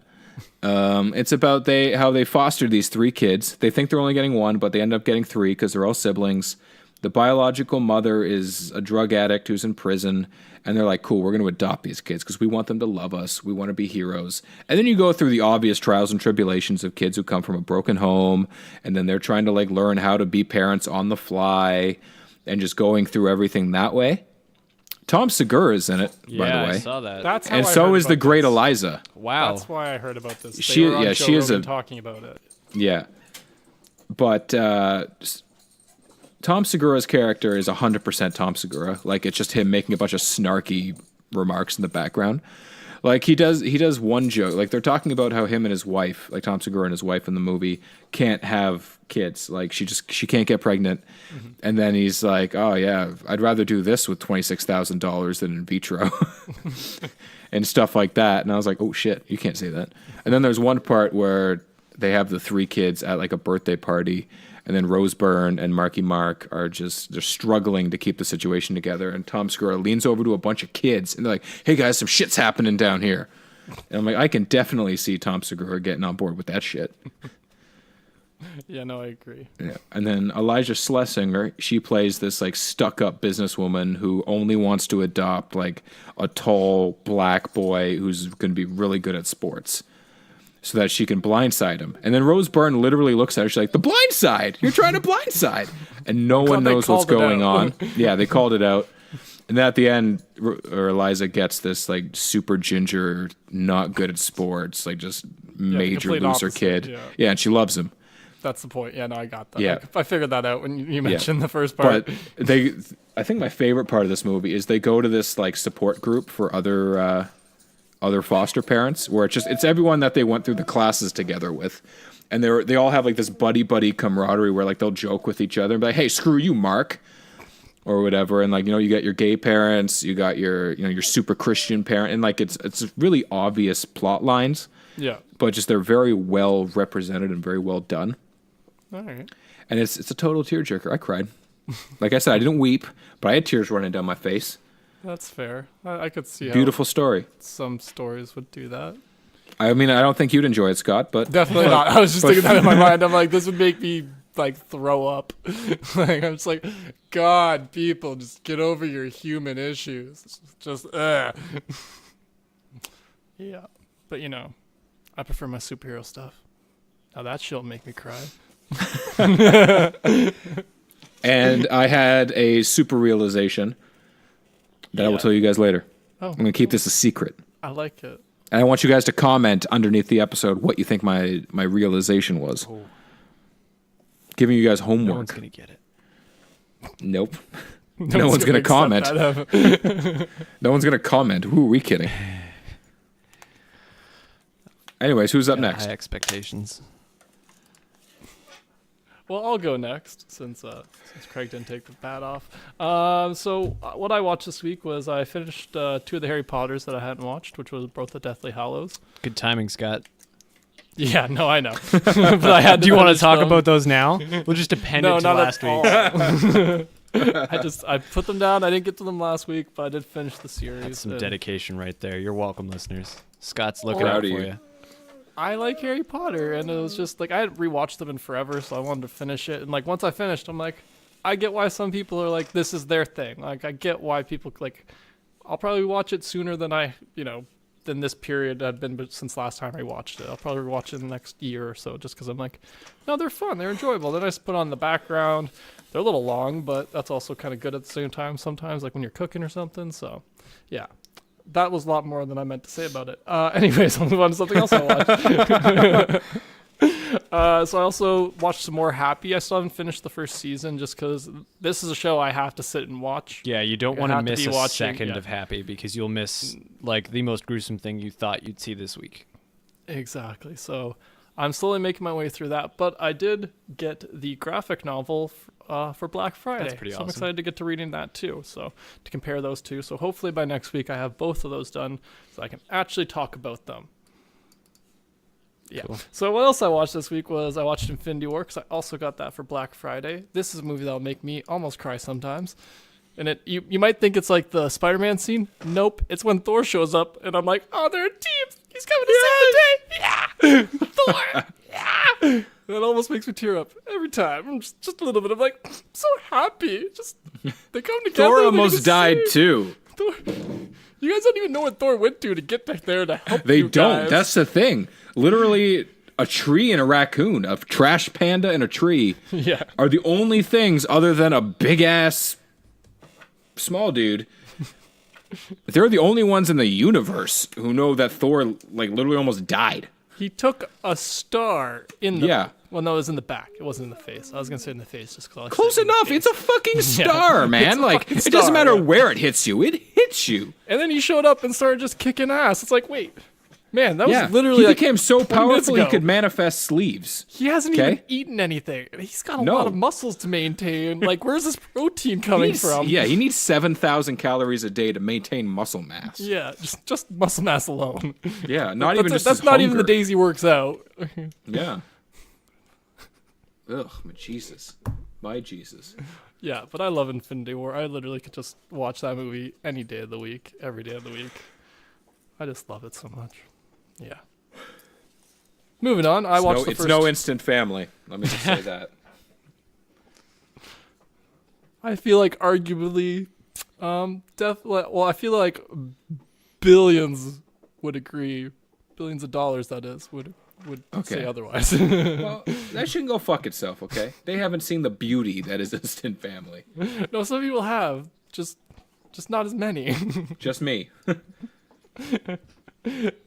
it's about how they fostered these 3 kids. They think they're only getting 1, but they end up getting 3 because they're all siblings. The biological mother is a drug addict who's in prison, and they're like, cool, we're going to adopt these kids because we want them to love us. We want to be heroes. And then you go through the obvious trials and tribulations of kids who come from a broken home, and then they're trying to like learn how to be parents on the fly and just going through everything that way. Tom Segura is in it, by the way. I saw that. That's how And I so heard is the about great this. Eliza. wow. That's why I heard about this. They She- were on yeah, Joe she is Rogan a- talking about it. Yeah. But Tom Segura's character is 100% Tom Segura. Like, it's just him making a bunch of snarky remarks in the background. Like, he does one joke. Like, they're talking about how him and his wife, like Tom Segura and his wife in the movie, can't have kids. Like, she can't get pregnant. Mm-hmm. And then he's like, oh, yeah, I'd rather do this with $26,000 than in vitro. And stuff like that. And I was like, oh, shit, you can't say that. And then there's one part where they have the 3 kids at, like, a birthday party. And then Rose Byrne and Marky Mark are they're struggling to keep the situation together. And Tom Segura leans over to a bunch of kids and they're like, hey guys, some shit's happening down here. And I'm like, I can definitely see Tom Segura getting on board with that shit. Yeah, no, I agree. Yeah. And then Elijah Schlesinger, she plays this like stuck up businesswoman who only wants to adopt like a tall black boy who's going to be really good at sports, so that she can blindside him. And then Rose Byrne literally looks at her. She's like, the blind side. You're trying to blindside. And no one knows what's going on. Yeah, they called it out. And then at the end, Eliza gets this like super ginger, not good at sports, like just major loser kid. Yeah, and she loves him. That's the point. Yeah, no, I got that. Yeah. I figured that out when you mentioned the first part. But I think my favorite part of this movie is they go to this like support group for other foster parents, where it's everyone that they went through the classes together with, and they all have like this buddy camaraderie where like they'll joke with each other and be like, hey, screw you, Mark, or whatever. And like, you know, you got your gay parents, you got your, you know, your super Christian parent, and like it's really obvious plot lines. Yeah. But just they're very well represented and very well done. All right. And it's a total tearjerker. I cried. Like I said, I didn't weep, but I had tears running down my face. That's fair. I could see Beautiful story. Some stories would do that. I mean, I don't think you'd enjoy it, Scott, but Definitely not. I was just thinking that in my mind. I'm like, this would make me like throw up. Like, I'm just like, God, people, just get over your human issues. Just, Yeah. But you know, I prefer my superhero stuff. Now that shit'll make me cry. And I had a super realization that I will tell you guys later. Oh, I'm going to keep this a secret. I like it. And I want you guys to comment underneath the episode what you think my realization was. Oh. Giving you guys homework. No one's going to get it. Nope. No one's going to comment. No one's going to comment. Who are we kidding? Anyways, who's up next? High expectations. Well, I'll go next since Craig didn't take the bat off. So what I watched this week was I finished 2 of the Harry Potters that I hadn't watched, which was both the Deathly Hallows. Good timing, Scott. Yeah, no, I know. But I had. Do you want to talk about those now? We'll just append it to last week. I put them down. I didn't get to them last week, but I did finish the series. That's some dedication right there. You're welcome, listeners. Scott's looking out for you. I like Harry Potter, and it was just like I hadn't rewatched them in forever, so I wanted to finish it. And like once I finished, I'm like, I get why some people are like, this is their thing. Like I get why people like. I'll probably watch it sooner than than this period had been since last time I watched it. I'll probably watch it in the next year or so, just because I'm like, no, they're fun, they're enjoyable. Then I just put on the background. They're a little long, but that's also kind of good at the same time sometimes, like when you're cooking or something. So, yeah. That was a lot more than I meant to say about it. Anyways, I'll move on to something else I watched. So I also watched some more Happy. I still haven't finished the first season just because this is a show I have to sit and watch. Yeah, you don't want to miss a second of Happy because you'll miss like the most gruesome thing you thought you'd see this week. Exactly. So I'm slowly making my way through that, but I did get the graphic novel for Black Friday. That's pretty awesome. I'm excited to get to reading that too. So to compare those two. So hopefully by next week I have both of those done so I can actually talk about them. Yeah. Cool. So what else I watched this week was I watched Infinity War because I also got that for Black Friday. This is a movie that'll make me almost cry sometimes. And you might think it's like the Spider-Man scene. Nope. It's when Thor shows up and I'm like, oh, they're in teams. He's coming to save the day. Yeah. Thor. Yeah. That almost makes me tear up every time. I'm just a little bit of like, I'm so happy. Just they come together. Thor almost died too. Thor, you guys don't even know what Thor went to get back there to help They you don't. guys. That's the thing. Literally, a tree and a raccoon, a trash panda and a tree are the only things other than a big ass small dude. They're the only ones in the universe who know that Thor like literally almost died. He took a star in the... Yeah. Well, no, it was in the back. It wasn't in the face. I was going to say in the face just because I Close enough. It's a fucking star, man. Like, it doesn't matter where it hits you. It hits you. And then he showed up and started just kicking ass. It's like, wait. Man, that was literally he became so powerful he could manifest sleeves. He hasn't even eaten anything. He's got a lot of muscles to maintain. Like, where's this protein coming from? Yeah, he needs 7,000 calories a day to maintain muscle mass. Yeah, just muscle mass alone. Yeah, not even just that's his not hunger. even the days he works out. Yeah. Ugh, my Jesus. My Jesus. Yeah, but I love Infinity War. I literally could just watch that movie any day of the week, every day of the week. I just love it so much. Yeah. Moving on, I watched the first... It's no Instant Family. Let me just say that. I feel like arguably, I feel like billions would agree, billions of dollars that is, would say otherwise. Well, that shouldn't go fuck itself, okay? They haven't seen the beauty that is Instant Family. No, some people have, just not as many. Just me.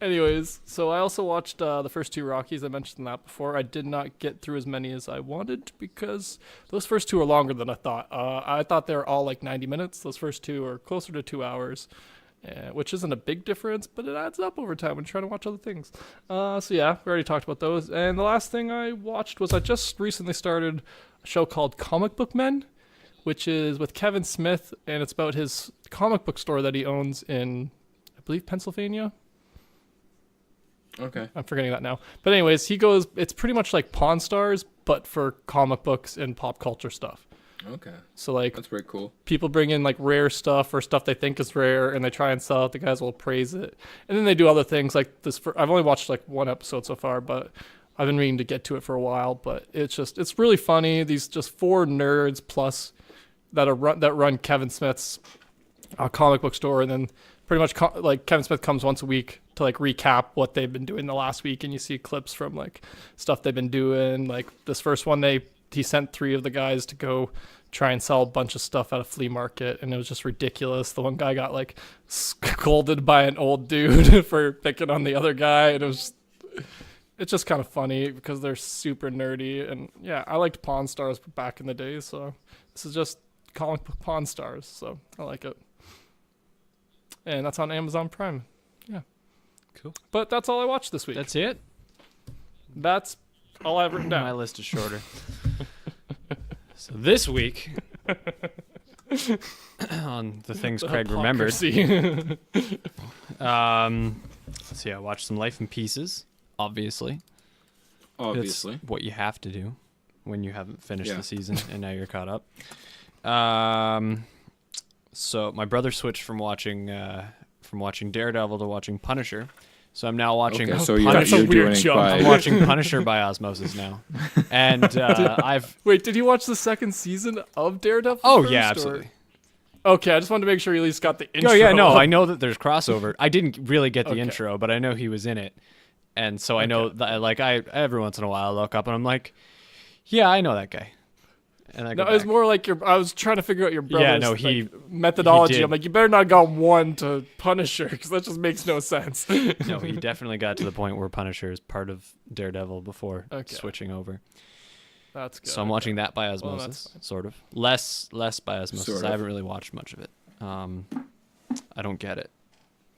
Anyways, so I also watched the first two Rockies. I mentioned that before. I did not get through as many as I wanted because those first two are longer than I thought. I thought they were all like 90 minutes. Those first two are closer to 2 hours, which isn't a big difference, but it adds up over time when trying to watch other things. So yeah, we already talked about those. And the last thing I watched was I just recently started a show called Comic Book Men, which is with Kevin Smith, and it's about his comic book store that he owns in, I believe, Pennsylvania. Okay. I'm forgetting that now. But anyways, it's pretty much like Pawn Stars, but for comic books and pop culture stuff. Okay. So like that's pretty cool. People bring in like rare stuff or stuff they think is rare, and they try and sell it. The guys will praise it, and then they do other things like this. I've only watched like one episode so far, but I've been meaning to get to it for a while. But it's really funny. These just four nerds plus that run Kevin Smith's comic book store, and then pretty much like Kevin Smith comes once a week to like recap what they've been doing the last week, and you see clips from like stuff they've been doing. Like this first one, he sent 3 of the guys to go try and sell a bunch of stuff at a flea market, and it was just ridiculous. The one guy got like scolded by an old dude for picking on the other guy, and it's just kind of funny because they're super nerdy. And yeah, I liked Pawn Stars back in the day, so this is just comic book Pawn Stars, so I like it. And that's on Amazon Prime. Yeah. Cool. But that's all I watched this week. That's it? That's all I've written down. My list is shorter. So this week, on the things Craig remembered. Let's see, I watched some Life in Pieces, obviously. It's what you have to do when you haven't finished the season and now you're caught up. So my brother switched from watching Daredevil to watching Punisher. So I'm now watching. Okay, so that's a weird jump. I'm watching Punisher by osmosis now, and Wait, did you watch the second season of Daredevil? Oh yeah, absolutely. Okay, I just wanted to make sure you at least got the intro. Oh yeah, no, I know that there's crossover. I didn't really get the intro, but I know he was in it, and so I know that. Like every once in a while I look up and I'm like, yeah, I know that guy. And it was more like I was trying to figure out your brother's methodology. I'm like, you better not got one to Punisher because that just makes no sense. No, he definitely got to the point where Punisher is part of Daredevil before switching over. That's good. So I'm watching that by osmosis, sort of. Less by osmosis. Sort of. I haven't really watched much of it. I don't get it,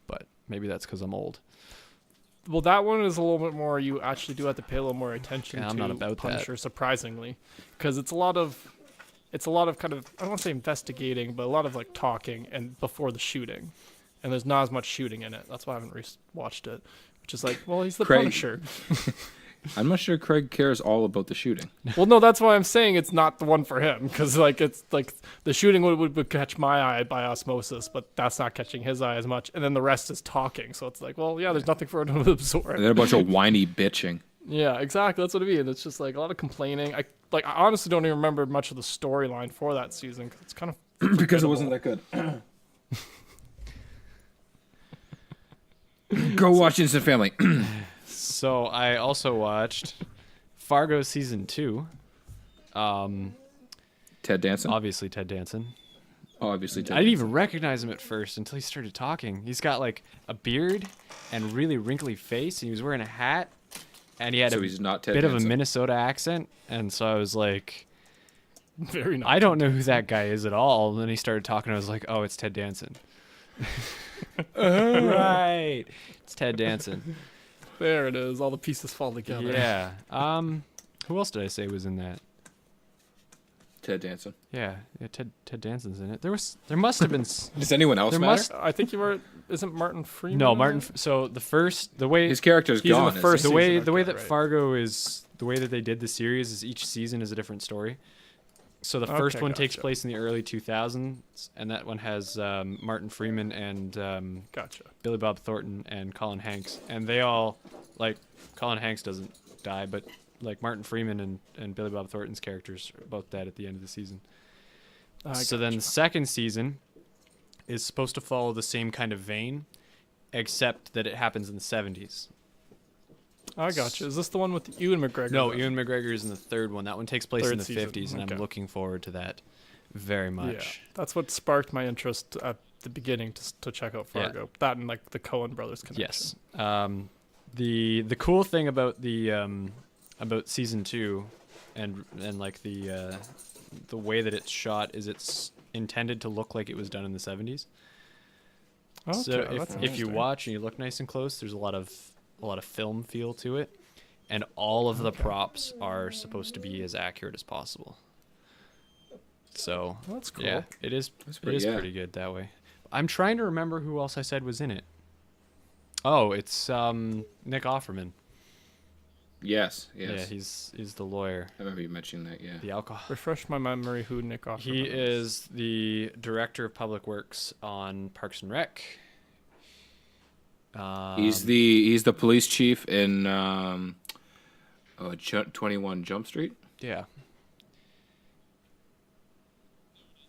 but maybe that's because I'm old. Well, that one is a little bit more. You actually do have to pay a little more attention to I'm not about Punisher, surprisingly, because it's a lot of kind of, I don't want to say investigating, but a lot of like talking and before the shooting, and there's not as much shooting in it. That's why I haven't watched it. Which is like, well, he's the Punisher. I'm not sure Craig cares all about the shooting. Well, no, that's why I'm saying it's not the one for him, because like it's like the shooting would catch my eye by osmosis, but that's not catching his eye as much, and then the rest is talking. So it's like, well, yeah, there's nothing for him to absorb. And then a bunch of whiny bitching. Yeah, exactly. That's what I mean. It's just like a lot of complaining. I honestly don't even remember much of the storyline for that season because it's kind of because it wasn't that good. Go watch Instant Family. So I also watched Fargo season 2. Ted Danson. Obviously Ted Danson. I didn't even recognize him at first until he started talking. He's got like a beard and really wrinkly face, and he was wearing a hat, and he had he's not Ted bit Danson. of a Minnesota accent, and so I was like, very nice. I don't know who that guy is at all. And then he started talking, and I was like, oh, it's Ted Danson. Right. It's Ted Danson. There it is. All the pieces fall together. Yeah. Who else did I say was in that? Ted Danson. Yeah, Ted Danson's in it. There must have been. Does anyone else matter? I think isn't Martin Freeman? No, Martin. So the way his character's he's gone. In the way that Fargo is the way that they did the series is each season is a different story. So the first one takes place in the early 2000s, and that one has Martin Freeman and Billy Bob Thornton and Colin Hanks, and they all, like, Colin Hanks doesn't die, but like Martin Freeman and Billy Bob Thornton's characters are both dead at the end of the season. So then the second season is supposed to follow the same kind of vein, except that it happens in the 70s. I gotcha. Is this the one with Ewan McGregor? No, Ewan McGregor is in the third one. That one takes place in the season. 50s, and I'm looking forward to that very much. Yeah, that's what sparked my interest at the beginning to check out Fargo. Yeah. That and like the Coen brothers connection. Yes. The cool thing about the about season 2, and like the way that it's shot is it's intended to look like it was done in the 70s. Okay, so if you watch and you look nice and close, there's a lot of film feel to it, and all of the props are supposed to be as accurate as possible. So that's cool. Yeah, it is pretty good that way. I'm trying to remember who else I said was in it. Oh, it's Nick Offerman. Yes. Yeah, he's the lawyer. I remember you mentioning that. Yeah. The alcohol. Refresh my memory who Nick Offerman He is the director of public works on Parks and Rec. He's the police chief in 21 Jump Street. Yeah.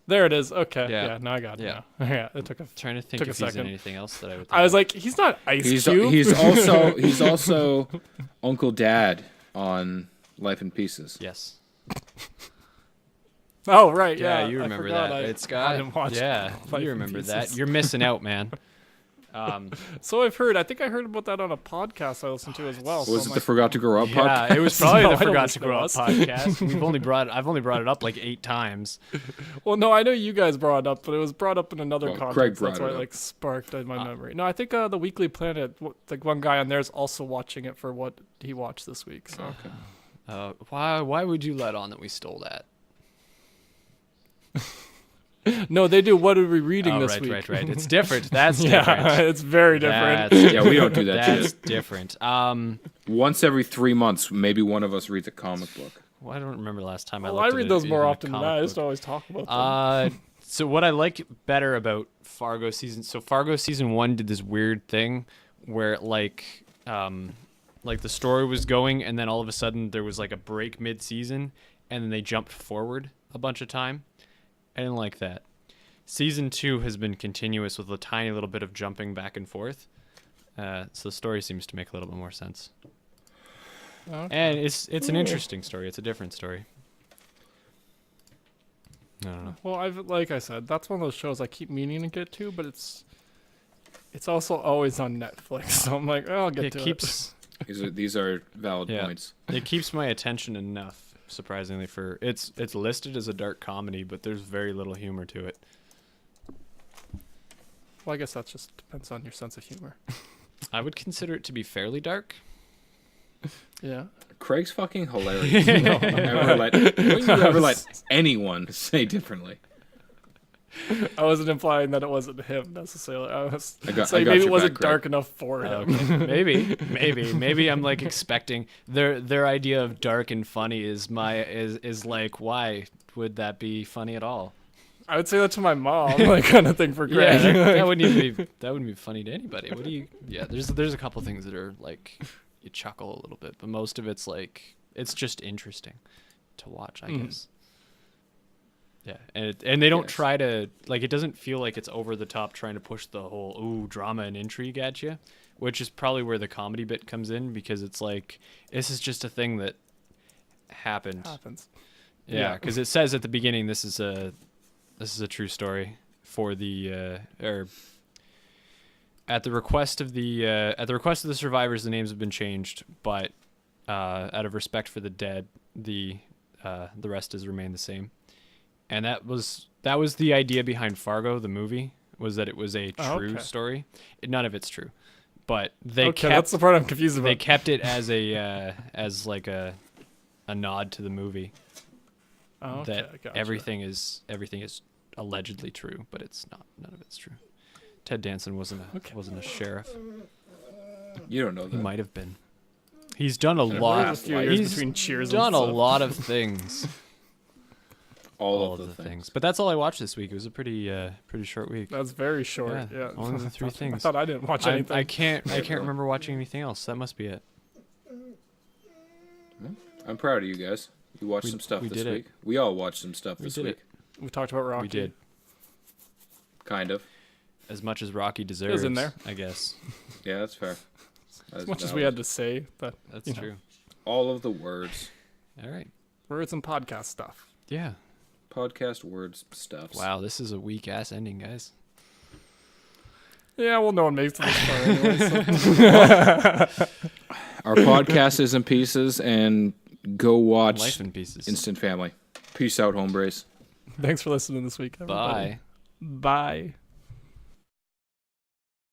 There it is. Okay. Yeah. Now I got it. Yeah. Yeah. It took a trying to think if he's in anything else that I would. I was like, he's not Ice Cube. He's also Uncle Dad on Life in Pieces. Yes. Oh right. Yeah, you remember that. It's got. I didn't watch you remember that. You're missing out, man. So I've heard. I think I heard about that on a podcast I listened to as well. Was it the Forgot to Grow Up podcast? Yeah, it was probably the Forgot to Grow Up podcast. I've only brought it up like 8 times. Well, no, I know you guys brought it up, but it was brought up in another context. Craig brought That's why it sparked in my memory. No, I think the Weekly Planet, like one guy on there is also watching it for what he watched this week. So. Okay. Why would you let on that we stole that? No, they do. What are we reading this week? Right. It's different. That's different. Yeah, it's very different. We don't do that. That's different. Once every 3 months, maybe one of us reads a comic book. Well, I don't remember the last time I looked at it. I read those more often than that. I just always talk about them. So what I like better about Fargo season 1 did this weird thing where like the story was going, and then all of a sudden there was like a break mid-season, and then they jumped forward a bunch of time. I didn't like that. Season 2 has been continuous with a tiny little bit of jumping back and forth. So the story seems to make a little bit more sense. Okay. And it's an interesting story. It's a different story. I don't know. Well, like I said, that's one of those shows I keep meaning to get to, but it's also always on Netflix. So I'm like, I'll get to it. These are valid points. It keeps my attention enough. Surprisingly, for it's listed as a dark comedy, but there's very little humor to it. Well, I guess that just depends on your sense of humor. I would consider it to be fairly dark. Yeah. Craig's fucking hilarious. When you ever let anyone say differently? I wasn't implying that it wasn't him necessarily. I was saying maybe it wasn't dark enough for him. Okay. Maybe I'm like expecting their idea of dark and funny is like, why would that be funny at all? I would say that to my mom, like kind of thing for Craig. Yeah, that wouldn't be funny to anybody. What do you? Yeah, there's a couple things that are like you chuckle a little bit, but most of it's like it's just interesting to watch, I guess. Yeah, and they don't try to, like, it doesn't feel like it's over the top trying to push the whole drama and intrigue at you, which is probably where the comedy bit comes in, because it's like, this is just a thing that happened. Yeah, because it says at the beginning this is a true story for the at the request of the survivors, the names have been changed, but out of respect for the dead, the rest has remained the same. And that was the idea behind Fargo, the movie, was that it was a true story. None of it's true, but that's the part I'm confused about. They kept it as a nod to the movie. Gotcha. Everything is allegedly true, but it's not. None of it's true. Ted Danson wasn't a sheriff. You don't know that. He might have been. He's done a There's lot. a few years He's between Cheers done and a stuff. lot of things. All of the things. But that's all I watched this week. It was a pretty short week. That's very short. Yeah. Only the three I things. thought I didn't watch anything. I can't remember watching anything else. That must be it. I'm proud of you guys. You watched We- some stuff we this did it. week. We all watched some stuff this did week. We talked about Rocky. We did. Kind of. As much as Rocky deserves. in there. I guess. Yeah, that's fair. That As is much as valid. we had to say, but That's You know. true. All of the words. All right. words and podcast stuff. Yeah. Podcast words stuffs. Wow, this is a weak ass ending, guys. Yeah, well, no one makes it this far anyway. So. Our podcast is in pieces, and go watch Life in pieces. Instant Family. Peace out, hombres. Thanks for listening this week, everybody. Bye. Bye.